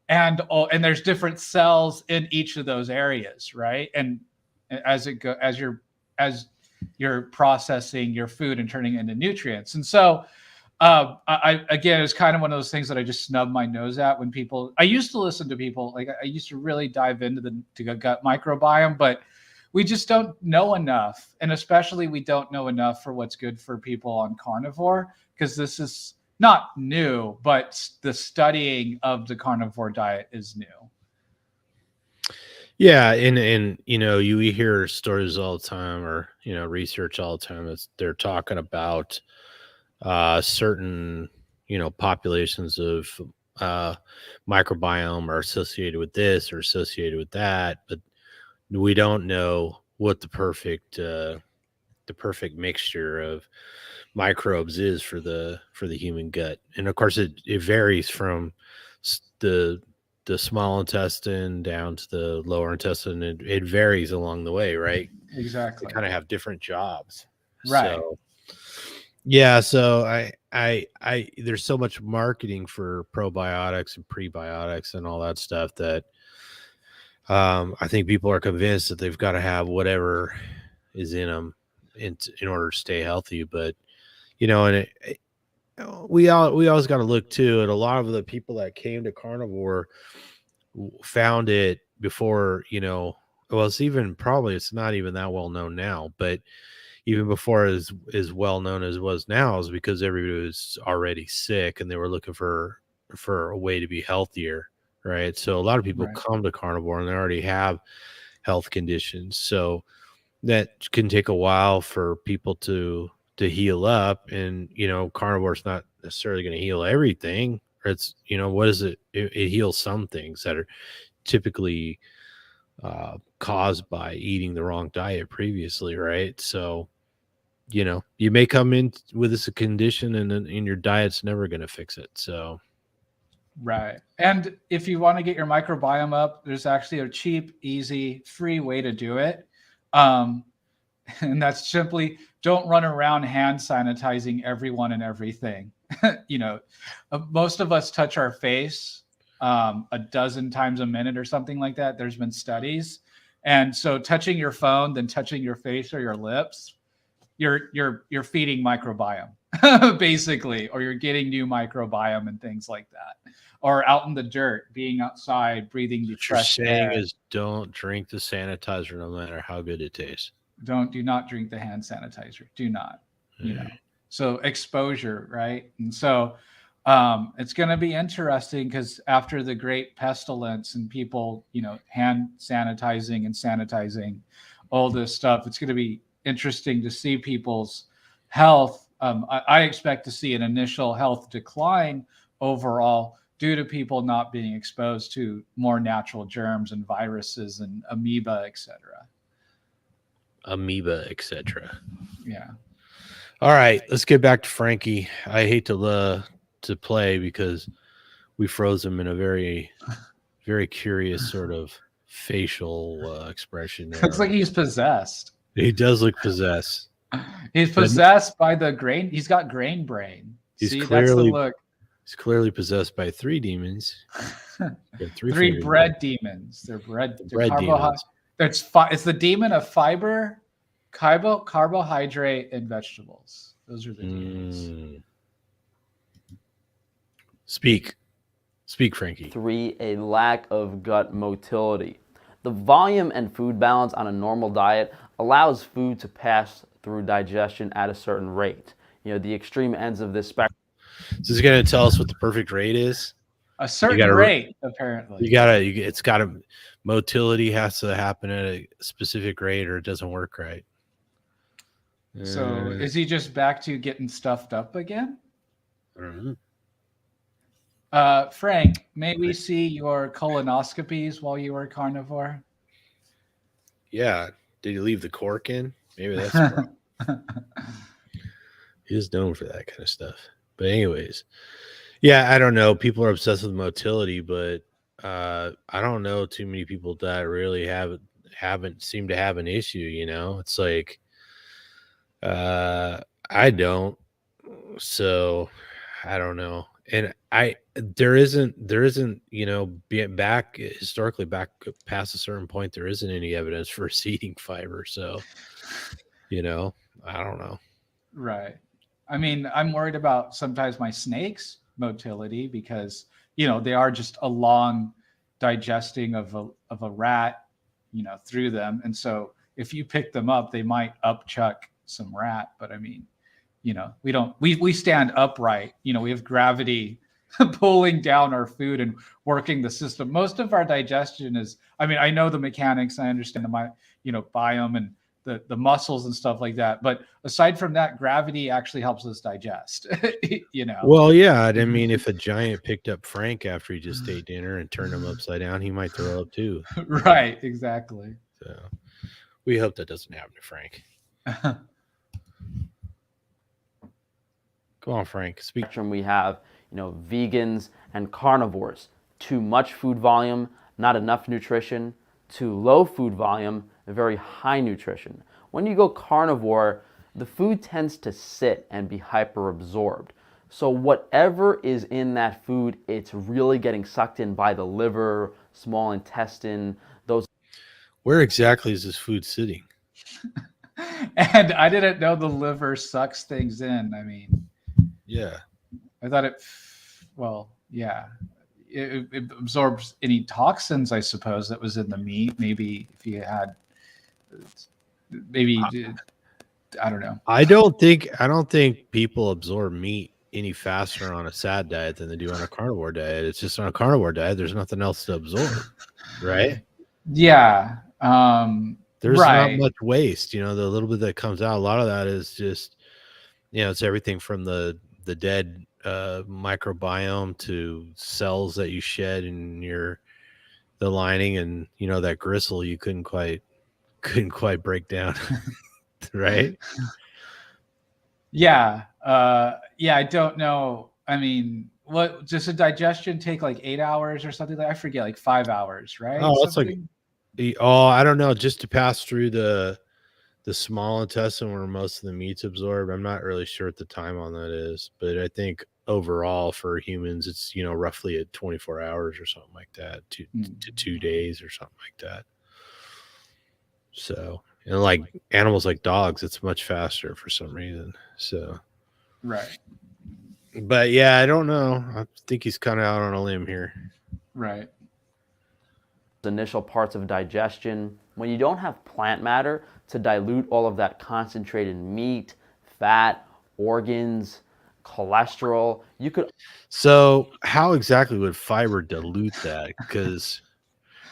and there's different cells in each of those areas, right? And as you're processing your food and turning it into nutrients. And so again, it's kind of one of those things that I just snub my nose at when I used to listen to people, like I used to really dive into the gut microbiome, but we just don't know enough. And especially we don't know enough for what's good for people on carnivore, because this is not new, but the studying of the carnivore diet is new. Yeah, and you hear stories all the time, or research all the time that they're talking about certain populations of microbiome are associated with this or associated with that, but we don't know what the perfect the perfect mixture of microbes is for the human gut. And of course it varies from the small intestine down to the lower intestine. It varies along the way, right? They Exactly. kind of have different jobs. Right. So yeah, so I there's so much marketing for probiotics and prebiotics and all that stuff that I think people are convinced that they've got to have whatever is in them in order to stay healthy. But and we always got to look too at a lot of the people that came to carnivore found it before. Well, it's not even that well known now, but even before as well known as it was now, is because everybody was already sick and they were looking for a way to be healthier, right? So a lot of people come to carnivore and they already have health conditions, so that can take a while for people to heal up. And carnivore is not necessarily going to heal everything. It's what is it? It heals some things that are typically caused by eating the wrong diet previously, right? So you may come in with this condition and your diet's never going to fix it. So right. And if you want to get your microbiome up, there's actually a cheap, easy, free way to do it. And that's simply don't run around hand sanitizing everyone and everything. Most of us touch our face a dozen times a minute or something like that. There's been studies. And so touching your phone, then touching your face or your lips, you're feeding microbiome basically, or you're getting new microbiome and things like that. Or out in the dirt, being outside, breathing the fresh air. What you're saying is don't drink the sanitizer no matter how good it tastes. Do not drink the hand sanitizer. Do not, So exposure, right? And so it's going to be interesting because after the great pestilence and people, hand sanitizing all this stuff, it's going to be interesting to see people's health. I expect to see an initial health decline overall due to people not being exposed to more natural germs and viruses and amoeba, etc. Yeah. All right, let's get back to Frankie. I hate to play because we froze him in a very, very curious sort of facial expression there. Looks like he's possessed. He does look possessed. He's possessed by the grain. He's got grain brain. That's the look. He's clearly possessed by three demons. Three bread demons. They're bread. They're demons. It's the demon of fiber, carbohydrate, and vegetables. Those are the demons. Speak, Frankie. 3, a lack of gut motility. The volume and food balance on a normal diet allows food to pass through digestion at a certain rate. The extreme ends of this spectrum. So it's going to tell us what the perfect rate is. A certain rate, apparently. Motility has to happen at a specific rate or it doesn't work right. So is he just back to getting stuffed up again? I don't know. Frank, may we see your colonoscopies while you were carnivore? Yeah. Did he leave the cork in? Maybe that's the problem. He is known for that kind of stuff. But anyways, yeah, I don't know. People are obsessed with motility, but I don't know too many people that really haven't seemed to have an issue. It's like I don't. So I don't know. And there isn't, back historically back past a certain point, there isn't any evidence for eating fiber. So, I don't know. Right. I mean, I'm worried about sometimes my snakes' motility because, they are just a long digesting of a rat, through them. And so if you pick them up, they might upchuck some rat. But I mean, we stand upright, we have gravity pulling down our food and working the system. Most of our digestion is, I know the mechanics, I understand the biome and the muscles and stuff like that. But aside from that, gravity actually helps us digest, Well, yeah. I mean, if a giant picked up Frank after he just ate dinner and turned him upside down, he might throw up too. Right. Exactly. So we hope that doesn't happen to Frank. Come on, Frank. Speak. spectrum, we have, vegans and carnivores. Too much food volume, not enough nutrition. Too low food volume, very high nutrition. When you go carnivore, the food tends to sit and be hyperabsorbed. So whatever is in that food, it's really getting sucked in by the liver, small intestine, those. Where exactly is this food sitting? And I didn't know the liver sucks things in. I mean, Yeah. I thought it absorbs any toxins, I suppose, that was in the meat. Maybe if you had, I don't know. I don't think people absorb meat any faster on a SAD diet than they do on a carnivore diet. It's just on a carnivore diet, there's nothing else to absorb, right? Yeah. There's right. not much waste. The little bit that comes out, a lot of that is just, it's everything from the dead microbiome to cells that you shed in the lining, and that gristle you couldn't quite break down. Right? Yeah. I don't know. I mean, what does a digestion take, like 8 hours or something? I forget, like 5 hours, right? Oh, it's like, I don't know, just to pass through the small intestine where most of the meat's absorbed. I'm not really sure what the time on that is, but I think overall for humans, it's, roughly at 24 hours or something like that, to 2 days or something like that. So, and like animals like dogs, it's much faster for some reason. So, right. But yeah, I don't know. I think he's kind of out on a limb here. Right. Initial parts of digestion, when you don't have plant matter to dilute all of that concentrated meat, fat, organs, cholesterol, you could. So how exactly would fiber dilute that? Because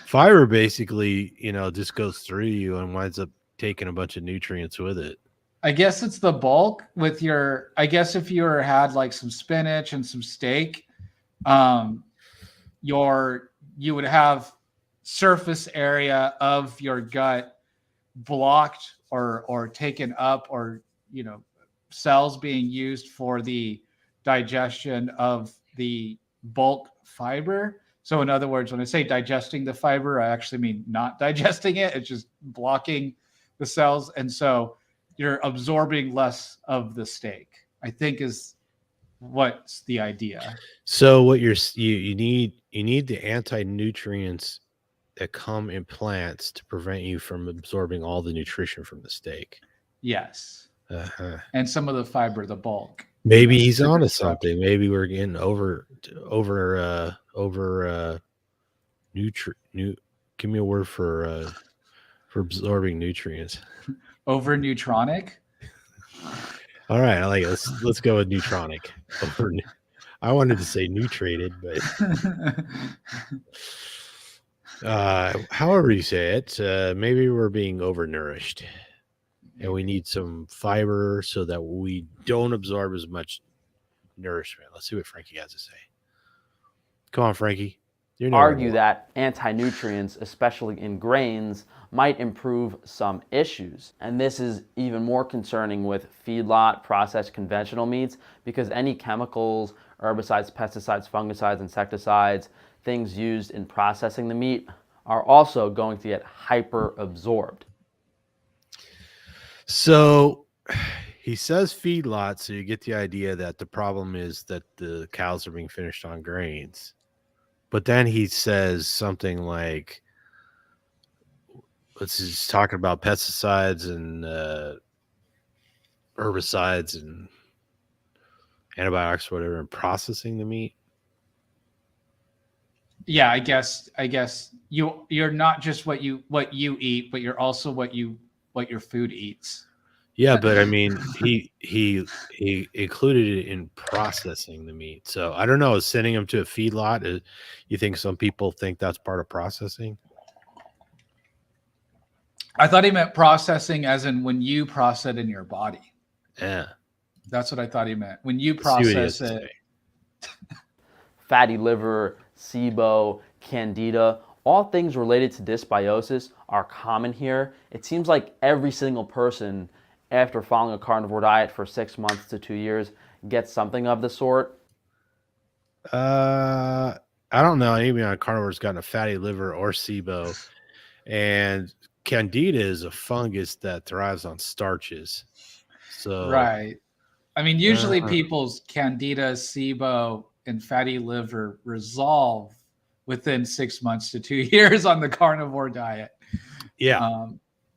fiber basically, just goes through you and winds up taking a bunch of nutrients with it. I guess it's the bulk with your, I guess if you had like some spinach and some steak, you would have surface area of your gut blocked or taken up, or cells being used for the digestion of the bulk fiber. So in other words, when I say digesting the fiber, I actually mean not digesting it. It's just blocking the cells, and so you're absorbing less of the steak, I think, is what's the idea. So what you need the anti-nutrients that come in plants to prevent you from absorbing all the nutrition from the steak. Yes. Uh-huh. And some of the fiber, the bulk. Maybe he's onto something. Maybe we're getting give me a word for absorbing nutrients. Over neutronic. All right, I like it. Let's go with neutronic. I wanted to say nutrated, but however you say it, maybe we're being overnourished, and we need some fiber so that we don't absorb as much nourishment. Let's see what Frankie has to say. Come on, Frankie. Argue that anti-nutrients, especially in grains, might improve some issues. And this is even more concerning with feedlot, processed conventional meats, because any chemicals, herbicides, pesticides, fungicides, insecticides, things used in processing the meat are also going to get hyper-absorbed. So he says feedlot, so you get the idea that the problem is that the cows are being finished on grains. But then he says something like, he's talking about pesticides and herbicides and antibiotics, whatever, and processing the meat. Yeah, I guess you're not just what you eat, but you're also what your food eats. Yeah, but I mean, he included it in processing the meat. So I don't know. Sending them to a feedlot, you think some people think that's part of processing? I thought he meant processing as in when you process it in your body. Yeah, that's what I thought he meant. When you process it. Fatty liver, SIBO, candida, all things related to dysbiosis are common here. It seems like every single person, after following a carnivore diet for 6 months to 2 years, get something of the sort? I don't know. Anybody on carnivore's gotten a fatty liver or SIBO, and candida is a fungus that thrives on starches. So, Right. I mean, usually uh, people's candida, SIBO, and fatty liver resolve within 6 months to 2 years on the carnivore diet. yeah.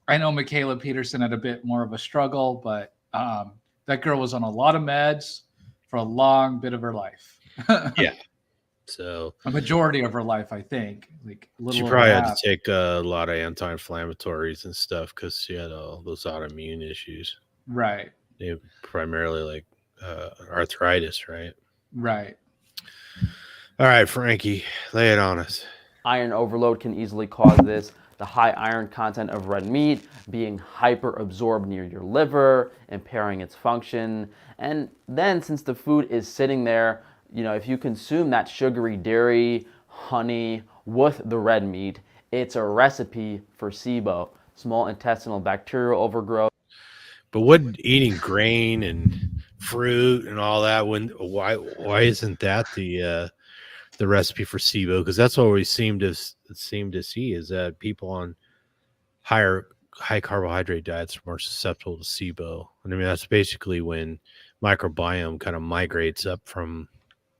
I know Michaela Peterson had a bit more of a struggle, but that girl was on a lot of meds for a long bit of her life. Yeah. So A majority of her life, I think, like a little she over probably had half. to take a lot of anti-inflammatories and stuff because she had all those autoimmune issues. Right. They primarily like arthritis, right? Right. All right, Frankie, lay it on us. Iron overload can easily cause this. The high iron content of red meat being hyper-absorbed near your liver, impairing its function. And then since the food is sitting there, if you consume that sugary dairy, honey with the red meat, it's a recipe for SIBO, small intestinal bacterial overgrowth. But wouldn't eating grain and fruit and all that, why isn't that the recipe for SIBO? Because that's what we seem to see is that people on high carbohydrate diets are more susceptible to SIBO. And I mean that's basically when microbiome kind of migrates up from.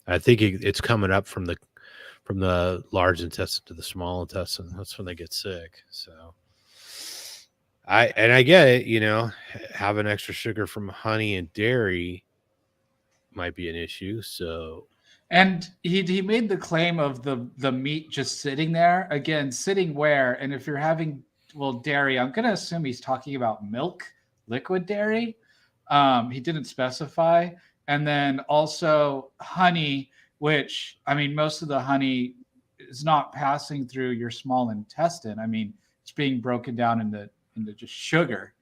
I think it's coming up from the large intestine to the small intestine. That's when they get sick. So I get it, having extra sugar from honey and dairy might be an issue. So And he made the claim of the meat just sitting there. Again, sitting where? And if you're having dairy, I'm gonna assume he's talking about milk, liquid dairy. He didn't specify. And then also honey, which I mean, most of the honey is not passing through your small intestine. I mean, it's being broken down into just sugar,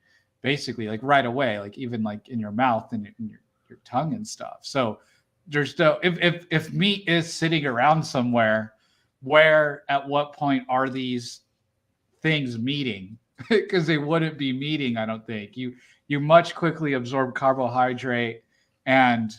basically, like right away, like even like in your mouth and in your tongue and stuff. So there's no if meat is sitting around somewhere, where at what point are these things meeting? Because they wouldn't be meeting, I don't think. You much quickly absorb carbohydrate, and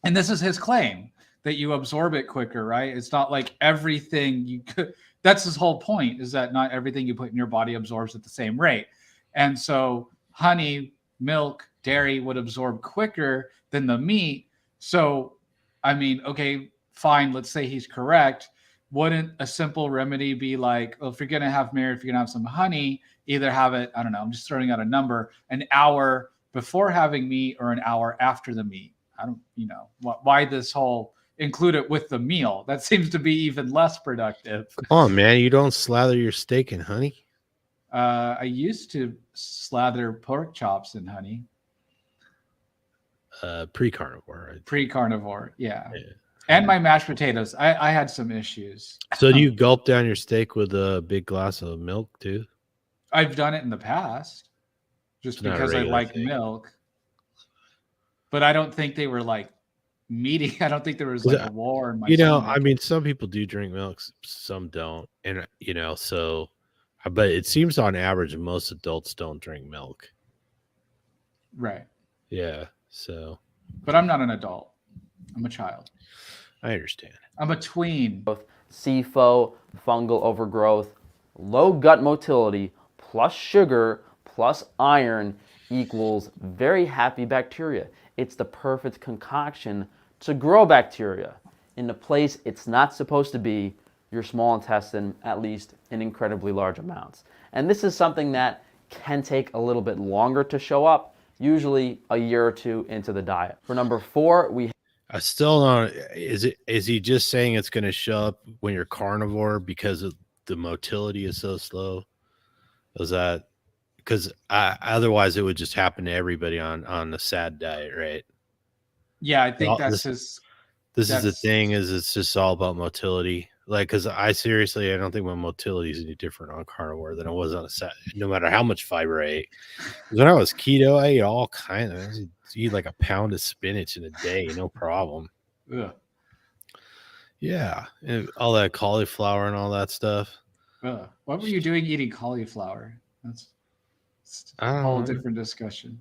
this is his claim that you absorb it quicker, right? It's not like everything you could. That's his whole point, is that not everything you put in your body absorbs at the same rate. And so honey, milk, dairy would absorb quicker than the meat. So, I mean, okay, fine. Let's say he's correct. Wouldn't a simple remedy be like, well, if you're going to have marrow, if you're going to have some honey, either have it, I don't know, I'm just throwing out a number, an hour before having meat or an hour after the meat? I don't, why this whole include it with the meal? That seems to be even less productive. come on, man, you don't slather your steak in honey. I used to slather pork chops in honey. Pre-carnivore, right? Pre-carnivore, yeah. Yeah. And my mashed potatoes. I had some issues. So do you gulp down your steak with a big glass of milk too? I've done it in the past, just It's not a because I regular like thing. milk. But I don't think they were like meaty. I don't think there was like a war in my stomach. I mean, some people do drink milk, some don't, and so. But it seems on average most adults don't drink milk. Right. Yeah. So. But I'm not an adult. I'm a child. I understand. I'm a tween. SIFO, fungal overgrowth, low gut motility, plus sugar, plus iron equals very happy bacteria. It's the perfect concoction to grow bacteria in the place it's not supposed to be, your small intestine, at least in incredibly large amounts. And this is something that can take a little bit longer to show up, usually a year or two into the diet. For number 4, we I still don't. Is he just saying it's going to show up when you're carnivore because of the motility is so slow? Is that because otherwise it would just happen to everybody on the SAD diet, right? Yeah, I think that's his. This is the thing, is it's just all about motility. Like, because I don't think my motility is any different on carnivore than it was on a SAD, no matter how much fiber I ate. When I was keto, I ate all kinds of. I eat like a pound of spinach in a day, no problem. Ugh. Yeah, and all that cauliflower and all that stuff. Ugh. What were you doing eating cauliflower? That's a whole different discussion.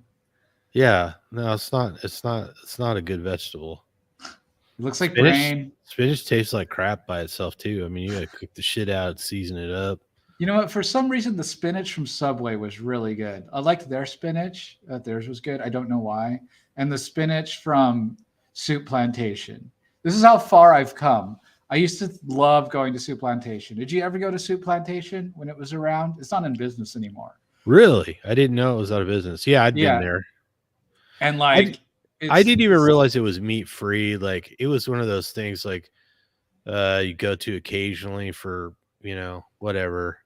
Yeah, no, it's not. It's not. It's not a good vegetable. It looks like Spinach. brain. Spinach tastes like crap by itself too. I mean, you gotta cook the shit out, season it up. You know what? For some reason, the spinach from Subway was really good. I liked their spinach. Theirs was good. I don't know why. And the spinach from Soup Plantation. This is how far I've come. I used to love going to Soup Plantation. Did you ever go to Soup Plantation when it was around? It's not in business anymore. Really, I didn't know it was out of business. Yeah, I'd Yeah. been there. And like, I didn't even realize it was meat free. Like it was one of those things like you go to occasionally for, whatever.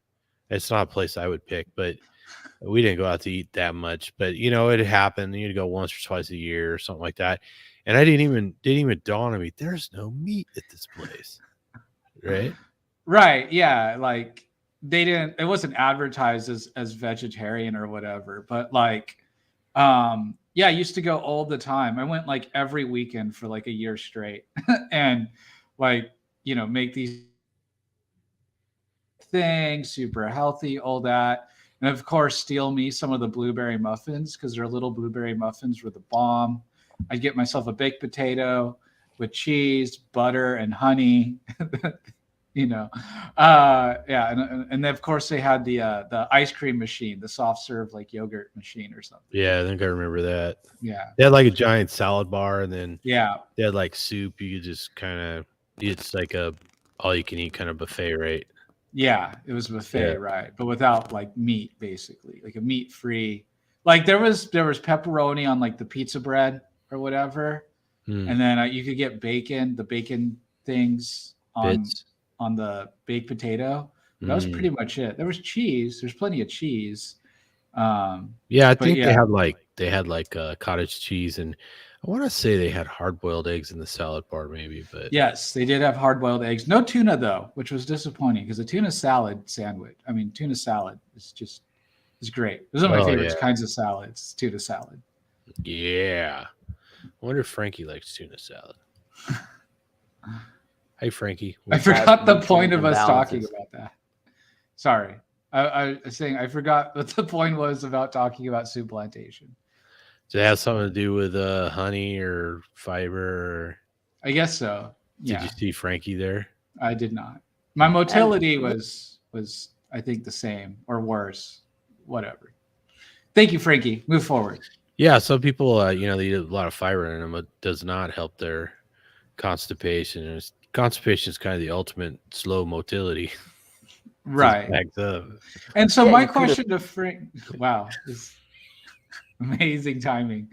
It's not a place I would pick, but we didn't go out to eat that much. But it happened. You'd go once or twice a year or something like that. And I didn't even dawn on me. There's no meat at this place. Right? Right. Yeah. Like it wasn't advertised as vegetarian or whatever, but like, yeah, I used to go all the time. I went like every weekend for like a year straight and like, make these things super healthy, all that. And of course, steal me some of the blueberry muffins because their little blueberry muffins were the bomb. I'd get myself a baked potato with cheese, butter, and honey. Yeah, and then of course they had the ice cream machine, the soft serve like yogurt machine or something. Yeah, I think I remember that. Yeah, they had like a giant salad bar, and then yeah, they had like soup. You could just kind of, it's like a all you can eat kind of buffet, right? yeah. It was buffet, right? But without like meat, basically, like a meat free. Like there was pepperoni on like the pizza bread or whatever, and then you could get bacon, the bacon things on the baked potato. That was pretty much it. There was cheese. There's plenty of cheese. Yeah, I think they had like cottage cheese, and I want to say they had hard boiled eggs in the salad bar, maybe. But yes, they did have hard boiled eggs. No tuna though, which was disappointing because the tuna salad sandwich. I mean, tuna salad is great. This is one of my favorite kinds of salads. Tuna salad. Yeah, I wonder if Frankie likes tuna salad. Hey, Frankie. I forgot the point of us talking about that. Sorry. I was saying I forgot what the point was about talking about Soup Plantation. Does it have something to do with honey or fiber? I guess so. Yeah. Did you see Frankie there? I did not. My motility was I think the same or worse. Whatever. Thank you, Frankie. Move forward. Yeah, some people they eat a lot of fiber in them. It does not help their constipation. And constipation is kind of the ultimate slow motility. Right. And so my question to Frank, wow, this amazing timing.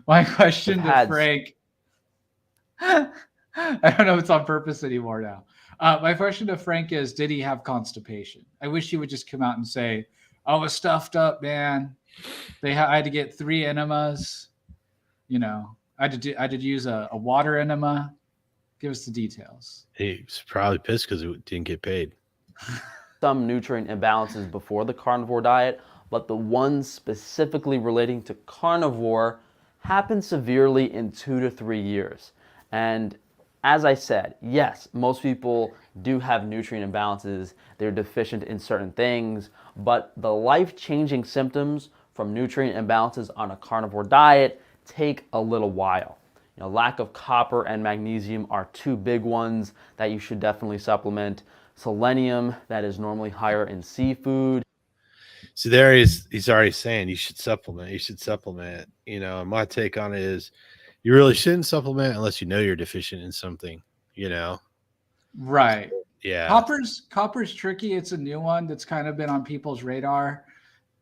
My question to Frank, I don't know if it's on purpose anymore now. My question to Frank is, did he have constipation? I wish he would just come out and say, I was stuffed up, man. I had to get 3 enemas. I had to use a water enema. Give us the details. He's probably pissed because it didn't get paid. Some nutrient imbalances before the carnivore diet, but the ones specifically relating to carnivore happen severely in 2 to 3 years. And as I said, yes, most people do have nutrient imbalances. They're deficient in certain things, but the life-changing symptoms from nutrient imbalances on a carnivore diet take a little while. Lack of copper and magnesium are 2 big ones that you should definitely supplement. Selenium, that is normally higher in seafood. So there he's already saying you should supplement. You should supplement. And my take on it is you really shouldn't supplement unless you know you're deficient in something, Right. Yeah. Copper's tricky. It's a new one that's kind of been on people's radar.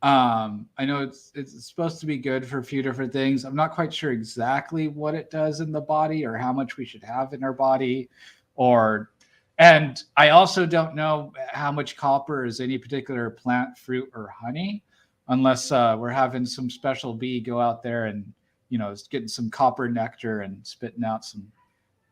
I know it's supposed to be good for a few different things. I'm not quite sure exactly what it does in the body or how much we should have in our body, and I also don't know how much copper is any particular plant, fruit, or honey, unless we're having some special bee go out there and getting some copper nectar and spitting out some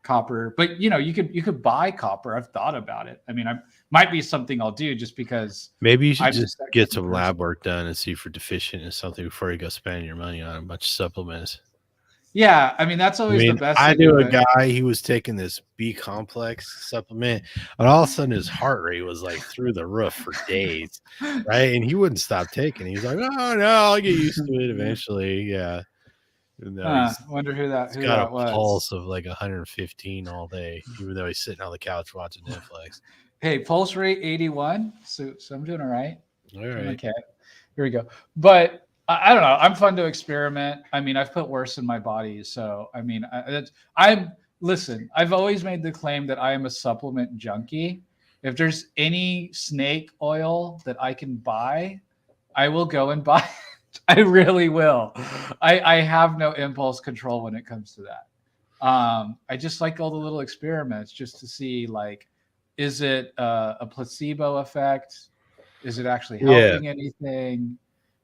copper. But you could buy copper. I've thought about it. I mean, might be something I'll do just because. Maybe you should just get some lab work done and see if you're deficient in something before you go spending your money on a bunch of supplements. Yeah, I mean that's always the best. I knew a guy. He was taking this B complex supplement, and all of a sudden his heart rate was like through the roof for days, right? And he wouldn't stop taking it. He's like, "Oh no, I'll get used to it eventually." Yeah. No, Wonder who that he's got a was. pulse of like 115 all day, even though he's sitting on the couch watching Netflix. Hey, pulse rate 81. So I'm doing all right. All right. Okay. Here we go. But I don't know. I'm fun to experiment. I mean, I've put worse in my body. So, I mean, listen, I've always made the claim that I am a supplement junkie. If there's any snake oil that I can buy, I will go and buy it. I really will. I have no impulse control when it comes to that. I just like all the little experiments just to see, like, is it a placebo effect? Is it actually helping anything?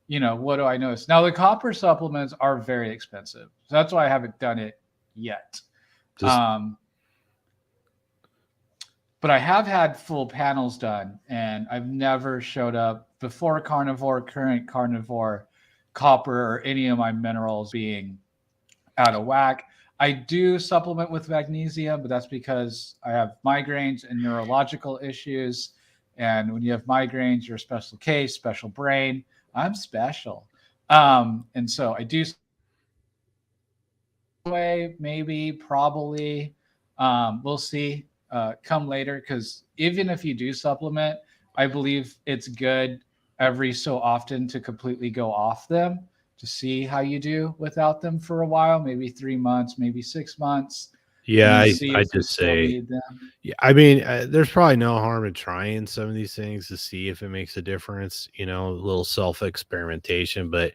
You know, what do I notice? Now, the copper supplements are very expensive. So that's why I haven't done it yet. But I have had full panels done, and I've never showed up before carnivore, current carnivore, copper, or any of my minerals being out of whack. I do supplement with magnesium, but that's because I have migraines and neurological issues. And when you have migraines, you're a special case, special brain. I'm special. And so I do maybe, probably. We'll see. Come later, because even if you do supplement, I believe it's good every so often to completely go off them to see how you do without them for a while, maybe 3 months, maybe 6 months. Yeah, I just say, yeah, I mean, there's probably no harm in trying some of these things to see if it makes a difference, you know, a little self-experimentation. But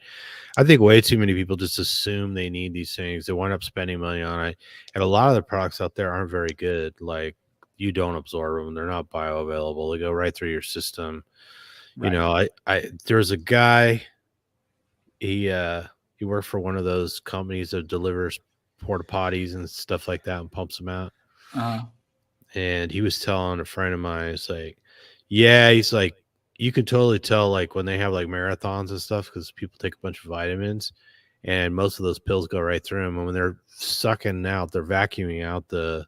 I think way too many people just assume they need these things. They wind up spending money on it. And a lot of the products out there aren't very good. Like, you don't absorb them. They're not bioavailable. They go right through your system. Right. You know, there's a guy, he worked for one of those companies that delivers porta potties and stuff like that and pumps them out. And he was telling a friend of mine, it's like, yeah, he's like, you can totally tell, like, when they have like marathons and stuff, because people take a bunch of vitamins and most of those pills go right through them. And when they're sucking out, they're vacuuming out the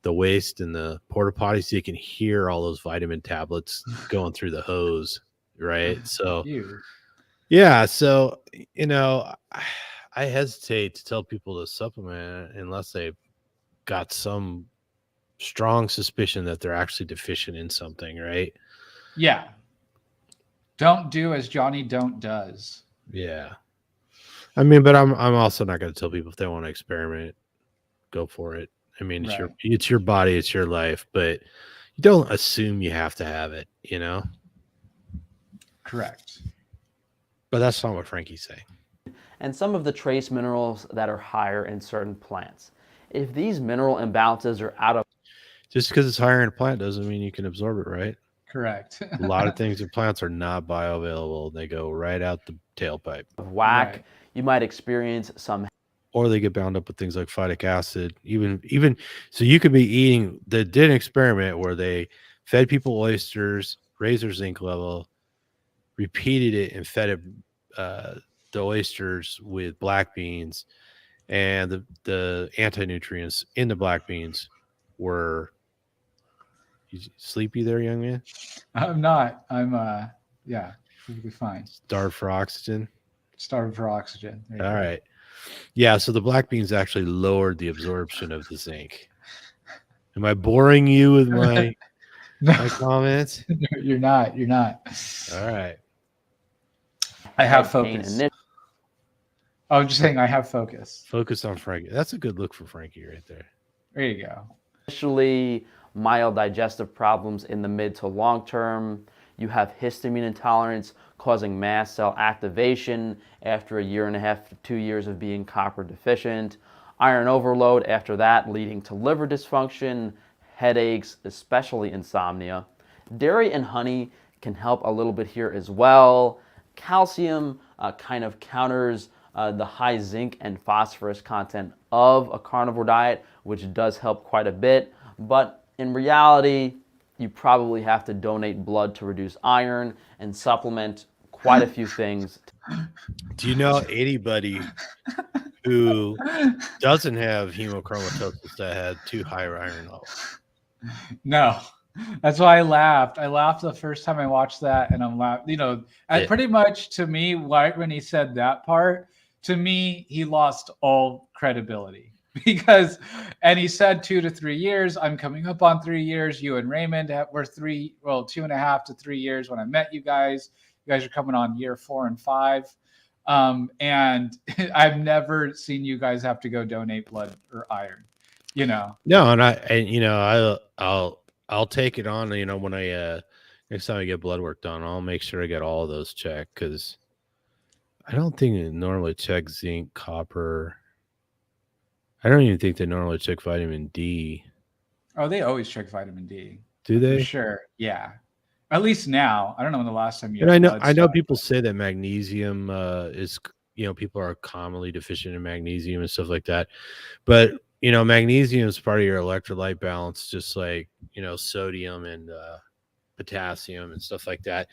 waste in the porta potty, so you can hear all those vitamin tablets going through the hose, right? So yeah, so, you know, I hesitate to tell people to supplement unless they've got some strong suspicion that they're actually deficient in something, right? Yeah. Don't do as Johnny Don't does. Yeah. I mean, but I'm also not going to tell people if they want to experiment, go for it. I mean, it's your body, it's your life, but you don't assume you have to have it, you know? Correct. But that's not what Frankie's saying. And some of the trace minerals that are higher in certain plants. If these mineral imbalances are out of... Just because it's higher in a plant doesn't mean you can absorb it, right? Correct. A lot of things in plants are not bioavailable. They go right out the tailpipe. Whack, you might experience some... Or they get bound up with things like phytic acid. Even so, you could be eating. They did an experiment where they fed people oysters, raised their zinc level, repeated it, and fed it, the oysters with black beans, and the anti-nutrients in the black beans were... You sleepy there, young man? I'm not. I'm yeah, perfectly fine. Starved for oxygen. Starved for oxygen. All right. Yeah, so the black beans actually lowered the absorption of the zinc. Am I boring you with my comments? You're not. All right. I have focus. Oh, I'm just saying I have focus. Focus on Frankie. That's a good look for Frankie right there. There you go. Initially, mild digestive problems in the mid to long term. You have histamine intolerance causing mast cell activation after 1.5 to 2 years of being copper deficient. Iron overload after that, leading to liver dysfunction, headaches, especially insomnia. Dairy and honey can help a little bit here as well. Calcium kind of counters the high zinc and phosphorus content of a carnivore diet, which does help quite a bit. But in reality, you probably have to donate blood to reduce iron and supplement quite a few things. Do you know anybody who doesn't have hemochromatosis that had too high iron levels? No. That's why I laughed. I laughed the first time I watched that, and I'm laughing. You know, pretty much to me, right when he said that part, to me, he lost all credibility because, and he said 2 to 3 years. I'm coming up on 3 years. You and Raymond were 2.5 to 3 years when I met you guys. You guys are coming on year 4 and 5. And I've never seen you guys have to go donate blood or iron, No, and I'll take it on, when I next time I get blood work done, I'll make sure I get all of those checked, because I don't think it normally checks zinc, copper. I don't even think they normally check vitamin D. Oh, they always check vitamin D. Do they? For sure. Yeah. At least now. I don't know when the last time you And had I know blood people say that magnesium is, people are commonly deficient in magnesium and stuff like that. But, magnesium is part of your electrolyte balance, just like, sodium and potassium and stuff like that.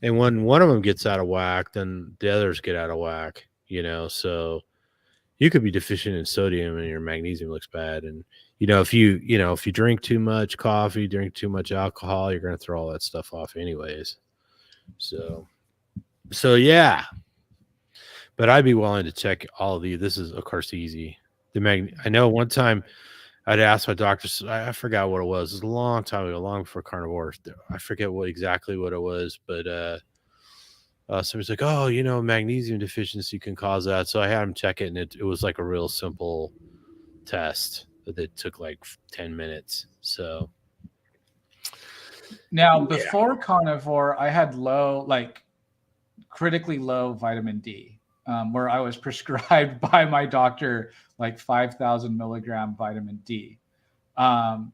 And when one of them gets out of whack, then the others get out of whack, so you could be deficient in sodium and your magnesium looks bad. And, if you drink too much coffee, drink too much alcohol, you're going to throw all that stuff off anyways. So yeah, but I'd be willing to check all of these. This is, of course, easy. I know one time I'd asked my doctor, I forgot what it was. It was a long time ago, long before carnivore. I forget exactly what it was, but somebody's like, oh, magnesium deficiency can cause that. So I had him check it, and it was like a real simple test that took like 10 minutes. So now, before carnivore, I had critically low vitamin D, where I was prescribed by my doctor like 5,000 milligram vitamin D.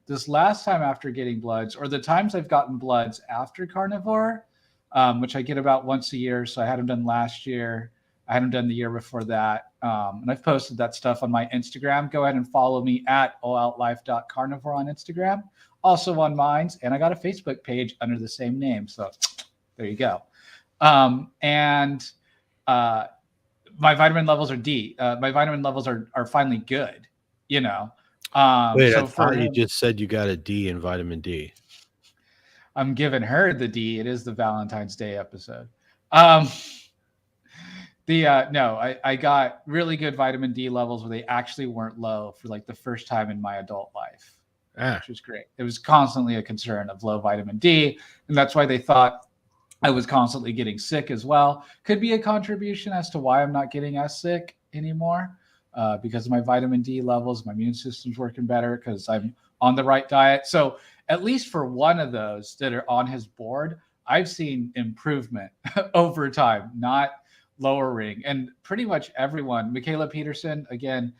This last time after getting bloods, or the times I've gotten bloods after carnivore, which I get about once a year. So I had them done last year. I had them done the year before that. And I've posted that stuff on my Instagram. Go ahead and follow me at alloutlife.carnivore on Instagram. Also on mine. And I got a Facebook page under the same name. So there you go. My vitamin levels are D. My vitamin levels are finally good, Wait, so I thought you just said you got a D in vitamin D. I'm giving her the D. It is the Valentine's Day episode. I got really good vitamin D levels where they actually weren't low for like the first time in my adult life, which was great. It was constantly a concern of low vitamin D, and that's why they thought I was constantly getting sick as well. Could be a contribution as to why I'm not getting as sick anymore, because of my vitamin D levels. My immune system's working better because I'm on the right diet. So at least for one of those that are on his board, I've seen improvement over time, not lowering. And pretty much everyone, Michaela Peterson, again,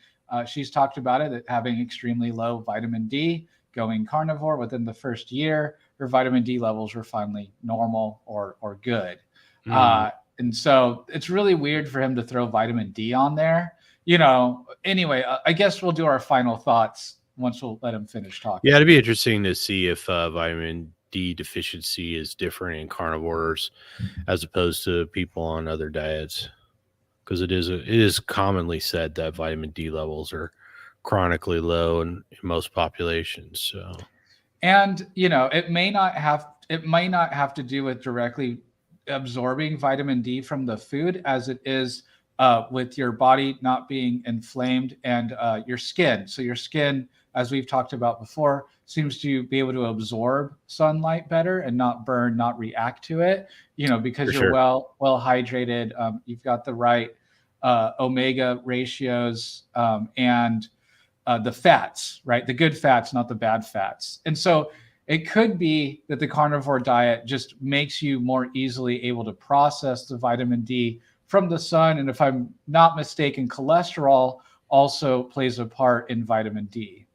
she's talked about it, having extremely low vitamin D, going carnivore within the first year. Her vitamin D levels were finally normal or good. And so it's really weird for him to throw vitamin D on there. Anyway, I guess we'll do our final thoughts once we'll let him finish talking. Yeah, it'd be interesting to see if vitamin D deficiency is different in carnivores as opposed to people on other diets, because it is commonly said that vitamin D levels are chronically low in most populations. So, and it might not have to do with directly absorbing vitamin D from the food as it is with your body not being inflamed and your skin. So your skin, as we've talked about before, seems to be able to absorb sunlight better and not burn, not react to it, because you're well hydrated. You've got the right omega ratios and the fats, right? The good fats, not the bad fats. And so it could be that the carnivore diet just makes you more easily able to process the vitamin D from the sun. And if I'm not mistaken, cholesterol also plays a part in vitamin D.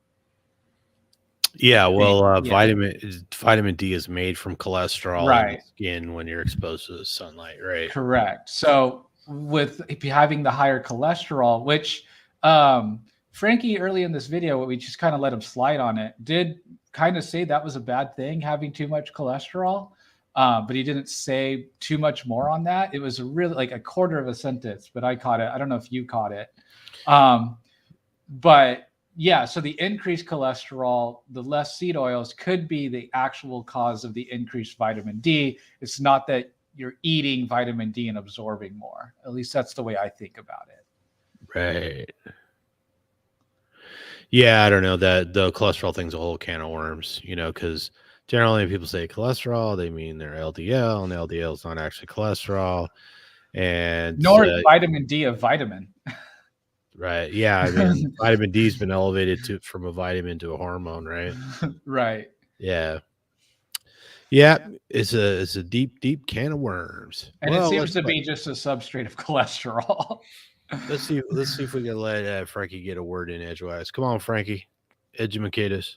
Yeah, well, vitamin D is made from cholesterol in the skin when you're exposed to the sunlight, right? Correct. So with having the higher cholesterol, which Frankie early in this video, we just kind of let him slide on it, did kind of say that was a bad thing, having too much cholesterol, but he didn't say too much more on that. It was really like a quarter of a sentence, but I caught it. I don't know if you caught it. But yeah, so the increased cholesterol, the less seed oils could be the actual cause of the increased vitamin D. It's not that you're eating vitamin D and absorbing more. At least that's the way I think about it. Right. Yeah, I don't know, that the cholesterol thing's a whole can of worms, because generally when people say cholesterol, they mean their LDL, and LDL is not actually cholesterol. And Nor is vitamin D a vitamin. right, yeah, I mean, vitamin D's been elevated from a vitamin to a hormone, right? Right. Yeah, it's a deep can of worms. And it seems to be just a substrate of cholesterol. Let's see if we can let Frankie get a word in edgewise. Come on, Frankie, educate us.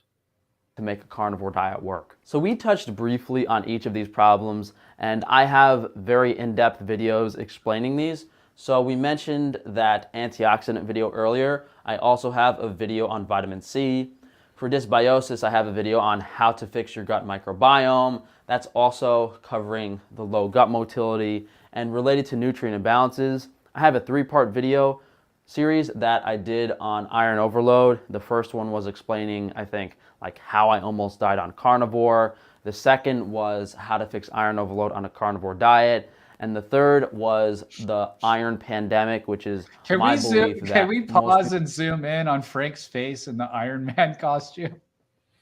To make a carnivore diet work. So we touched briefly on each of these problems, and I have very in-depth videos explaining these. So we mentioned that antioxidant video earlier. I also have a video on vitamin C. For dysbiosis, I have a video on how to fix your gut microbiome. That's also covering the low gut motility. And related to nutrient imbalances, I have a 3-part video series that I did on iron overload. The first one was explaining, I think, like how I almost died on carnivore. The second was how to fix iron overload on a carnivore diet. And the third was the iron pandemic, which is my belief that... Can we pause and zoom in on Frank's face in the Iron Man costume?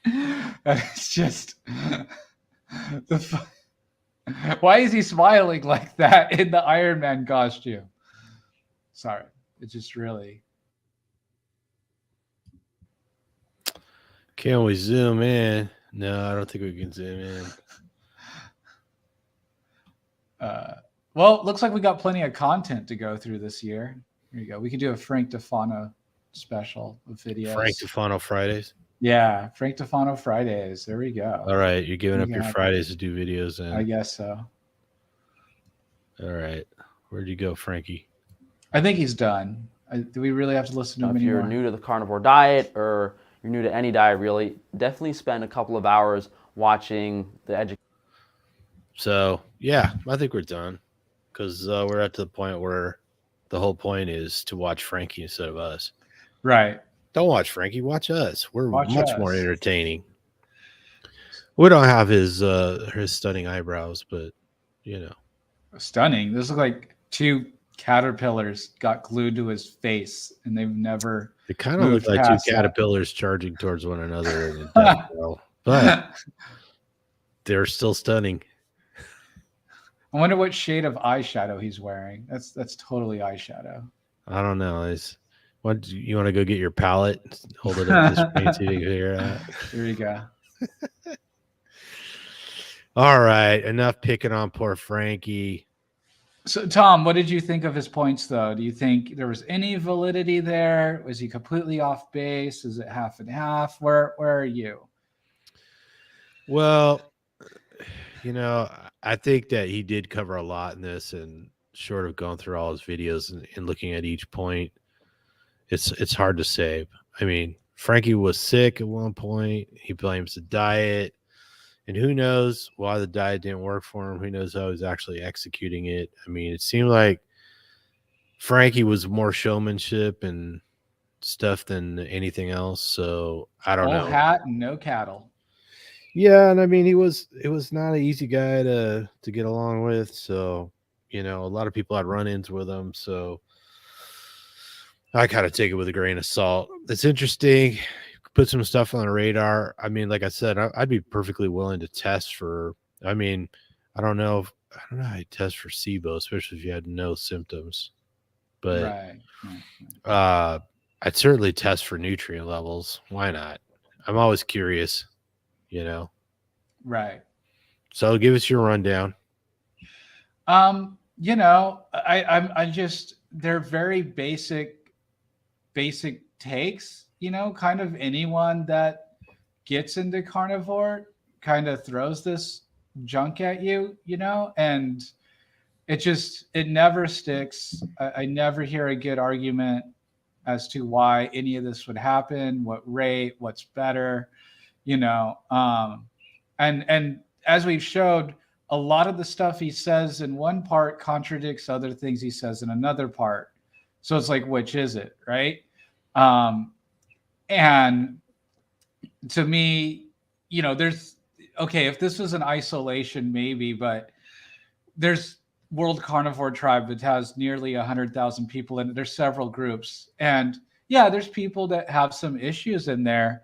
It's just... Why is he smiling like that in the Iron Man costume? Sorry, it just really... Can we zoom in? No, I don't think we can zoom in. Well, looks like we got plenty of content to go through this year. Here you go. We could do a Frank Tufano special of videos. Frank Tufano Fridays? Yeah, Frank Tufano Fridays. There we go. All right, you're giving up your Fridays to do videos then. I guess so. All right. Where'd you go, Frankie? I think he's done. Do we really have to listen to him anymore? If you're new to the carnivore diet, or you're new to any diet really, definitely spend a couple of hours watching the education. So, yeah, I think we're done, because we're at the point where the whole point is to watch Frankie instead of us. Right. Don't watch Frankie, watch us. We're much more entertaining. We don't have his stunning eyebrows, but, Stunning. This looks like 2 caterpillars got glued to his face, and they've never... It kind of looks like 2 caterpillars charging towards one another in a death roll, but they're still stunning. I wonder what shade of eyeshadow he's wearing. That's totally eyeshadow. I don't know. You want to go get your palette? Hold it up to the screen so you can figure it out. Here you go. All right, enough picking on poor Frankie. So, Tom, what did you think of his points, though? Do you think there was any validity there? Was he completely off base? Is it half and half? Where are you? Well, I think that he did cover a lot in this, and short of going through all his videos and looking at each point, it's hard to say. I mean, Frankie was sick at one point. He blames the diet. And who knows why the diet didn't work for him? Who knows how he's actually executing it? I mean, it seemed like Frankie was more showmanship and stuff than anything else. So I don't know. No hat and no cattle. Yeah, and I mean, it was not an easy guy to get along with. So, a lot of people had run-ins with him. So I kind of take it with a grain of salt. It's interesting. Put some stuff on the radar. I mean, like I said, I'd be perfectly willing to test for. I mean, I don't know how you test for SIBO, especially if you had no symptoms. But I'd certainly test for nutrient levels. Why not? I'm always curious, Right. So give us your rundown. I'm just, they're very basic takes. Kind of anyone that gets into carnivore kind of throws this junk at you, and it never sticks. I never hear a good argument as to why any of this would happen, what rate, what's better, and as we've showed, a lot of the stuff he says in one part contradicts other things he says in another part. So it's like, which is it, right? And to me, if this was an isolation, maybe, but there's World Carnivore Tribe that has nearly 100,000 people in it. There's several groups, and yeah, there's people that have some issues in there.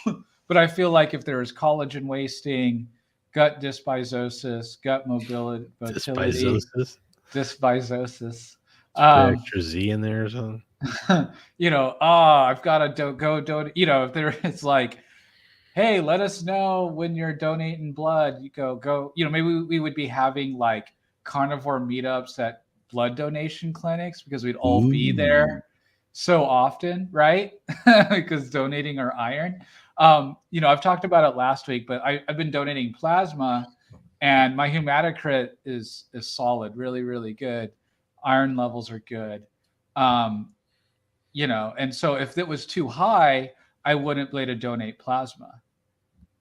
But I feel like if there is collagen wasting, gut dysbiosis, gut motility, Dysbiosis. dysbiosis. Put extra Z in there or something. I've got to go donate. If there is like, hey, let us know when you're donating blood. You go. Maybe we would be having like carnivore meetups at blood donation clinics because we'd all be there so often, right? Because donating our iron. I've talked about it last week, but I've been donating plasma, and my hematocrit is solid, really, really good. Iron levels are good. And so if it was too high, I wouldn't be able to donate plasma.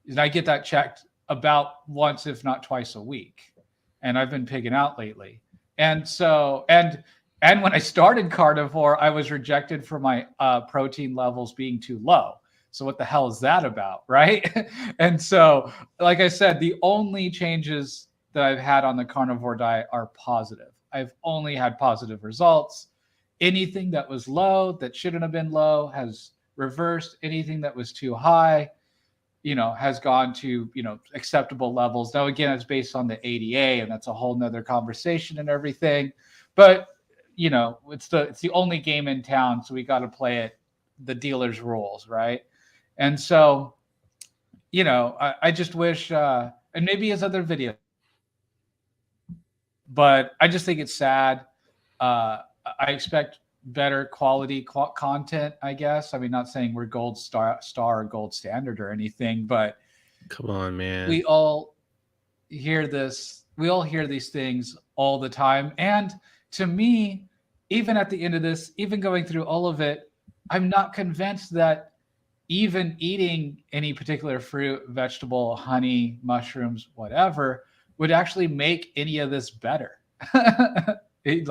And I get that checked about once, if not twice a week. And I've been pigging out lately. And so, and when I started carnivore, I was rejected for my protein levels being too low. So what the hell is that about, right? And so, like I said, the only changes that I've had on the carnivore diet are positive. I've only had positive results. Anything that was low, that shouldn't have been low, has reversed. Anything that was too high, has gone to, acceptable levels. Now, again, it's based on the ADA, and that's a whole nother conversation and everything. But, it's the only game in town, so we got to play it the dealer's rules, right? And so, I just wish, and maybe his other video, but I just think it's sad. I expect better quality content, I guess. I mean, not saying we're gold star or gold standard or anything, but come on, man. We all hear this. We all hear these things all the time. And to me, even at the end of this, even going through all of it, I'm not convinced that even eating any particular fruit, vegetable, honey, mushrooms, whatever, would actually make any of this better. He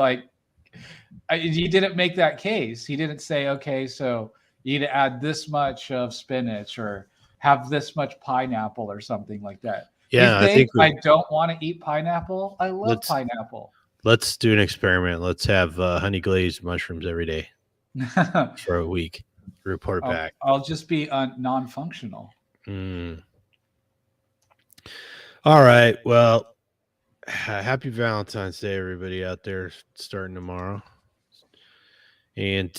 didn't make that case. He didn't say, okay, so you need to add this much of spinach or have this much pineapple or something like that. Yeah, I don't want to eat pineapple. I love pineapple. Let's do an experiment. Let's have honey glazed mushrooms every day for a week. Report back. I'll just be non-functional. All right. Well, happy Valentine's Day, everybody out there starting tomorrow. And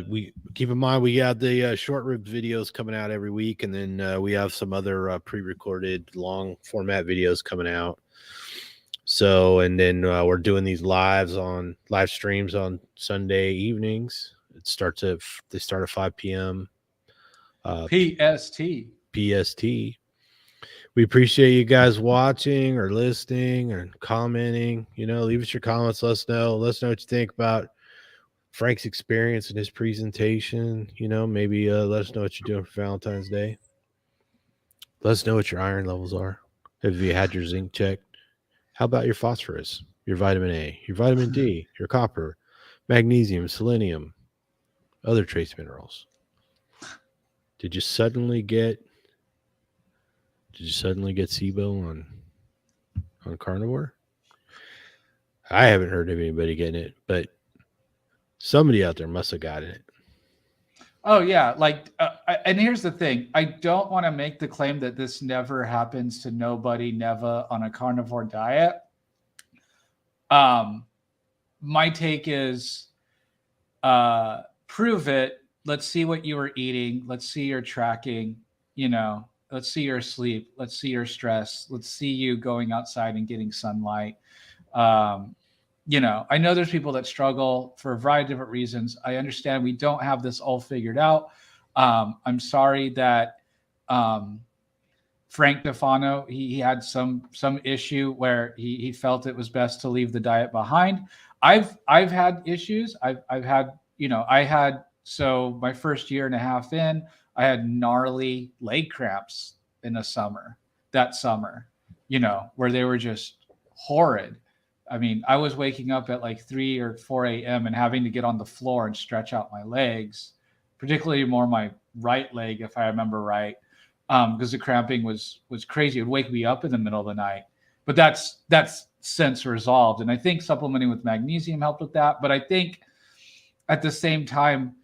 we keep in mind we got the short rib videos coming out every week, and then we have some other pre-recorded long format videos coming out. So, and then we're doing these live streams on Sunday evenings. They start at 5 p.m. PST. We appreciate you guys watching or listening or commenting. Leave us your comments. Let us know what you think about Frank's experience and his presentation. Maybe let us know what you're doing for Valentine's Day. Let us know what your iron levels are. Have you had your zinc checked? How about your phosphorus, your vitamin A, your vitamin D, your copper, magnesium, selenium, other trace minerals? Did you suddenly get SIBO on carnivore? I haven't heard of anybody getting it, but somebody out there must have gotten it. Oh yeah, and here's the thing: I don't want to make the claim that this never happens to nobody, never on a carnivore diet. My take is, prove it. Let's see what you were eating. Let's see your tracking. Let's see your sleep. Let's see your stress. Let's see you going outside and getting sunlight. I know there's people that struggle for a variety of different reasons. I understand we don't have this all figured out. I'm sorry that Frank Tufano, he had some issue where he felt it was best to leave the diet behind. I've had issues. So my first year and a half in, I had gnarly leg cramps that summer, where they were just horrid. I mean, I was waking up at like 3 or 4 a.m. and having to get on the floor and stretch out my legs, particularly more my right leg, if I remember right, because the cramping was crazy. It would wake me up in the middle of the night. But that's since resolved. And I think supplementing with magnesium helped with that. But I think at the same time,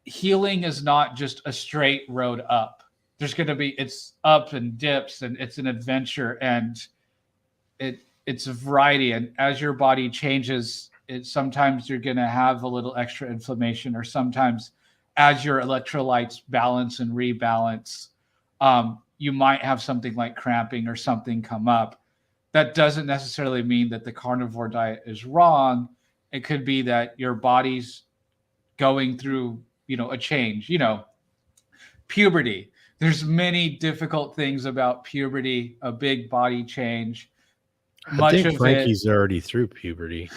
healing is not just a straight road up. There's going to be, it's up and dips, and it's an adventure, and it's a variety. And as your body changes, sometimes you're going to have a little extra inflammation, or sometimes as your electrolytes balance and rebalance, you might have something like cramping or something come up. That doesn't necessarily mean that the carnivore diet is wrong. It could be that your body's going through, a change, puberty. There's many difficult things about puberty, a big body change. I think Frankie's already through puberty.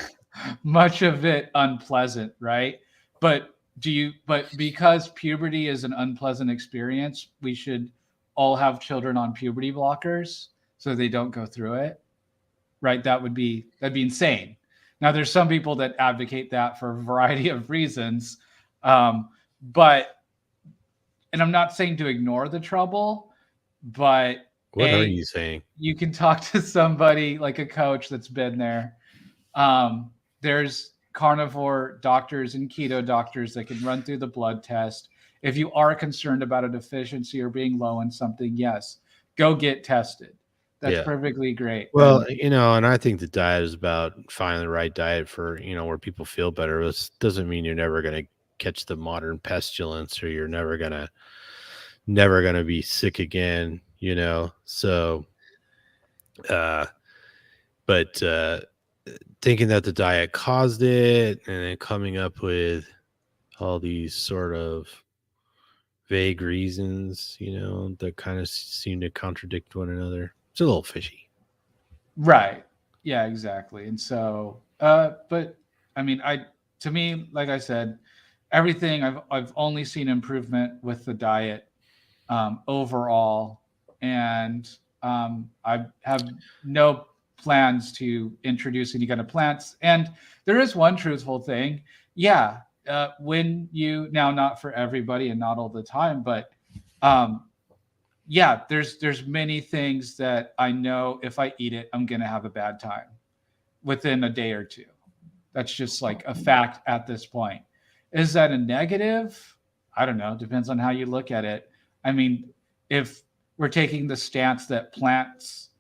Much of it unpleasant, right? But because puberty is an unpleasant experience, we should all have children on puberty blockers so they don't go through it, right? That'd be insane. Now, there's some people that advocate that for a variety of reasons, but, and I'm not saying to ignore the trouble, but what are you saying? You can talk to somebody like a coach that's been there. There's carnivore doctors and keto doctors that can run through the blood test. If you are concerned about a deficiency or being low in something, yes, go get tested. That's perfectly great. Well, and I think the diet is about finding the right diet for, where people feel better. This doesn't mean you're never going to catch the modern pestilence, or you're never going to be sick again, So, but thinking that the diet caused it, and then coming up with all these sort of vague reasons, that kind of seem to contradict one another. It's a little fishy. Right. Yeah, exactly. And so, but I mean, to me, like I said, everything I've only seen improvement with the diet overall. And I have no plans to introduce any kind of plants. And there is one truthful thing. Yeah. When now, not for everybody and not all the time, but yeah, there's many things that I know if I eat it, I'm going to have a bad time within a day or two. That's just like a fact at this point. Is that a negative? I don't know. Depends on how you look at it. I mean, if we're taking the stance that plants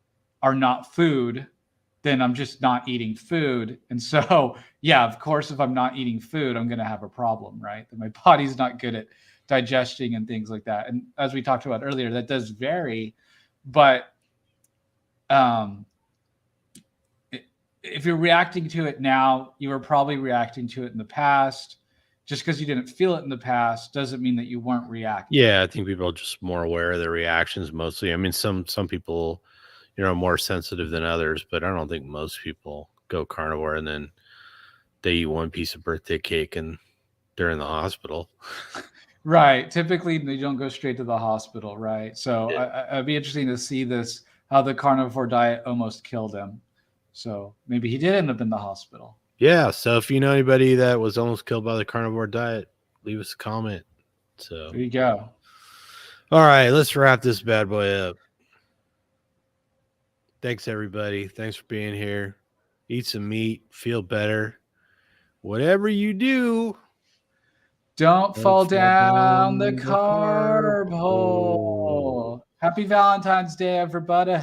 are not food, then I'm just not eating food. And so, yeah, of course, if I'm not eating food, I'm going to have a problem, right? That my body's not good at digesting and things like that. And as we talked about earlier, that does vary. But if you're reacting to it now, you were probably reacting to it in the past. Just because you didn't feel it in the past doesn't mean that you weren't reacting. Yeah, I think people are just more aware of their reactions mostly. I mean, some people, are more sensitive than others, but I don't think most people go carnivore and then they eat one piece of birthday cake and they're in the hospital. Right. Typically, they don't go straight to the hospital, right? So yeah. I'd be interesting to see how the carnivore diet almost killed him. So maybe he did end up in the hospital. Yeah. So if you know anybody that was almost killed by the carnivore diet, leave us a comment. So there you go. All right, let's wrap this bad boy up. Thanks, everybody. Thanks for being here. Eat some meat. Feel better. Whatever you do, don't fall down the carb hole. Happy Valentine's Day, everybody.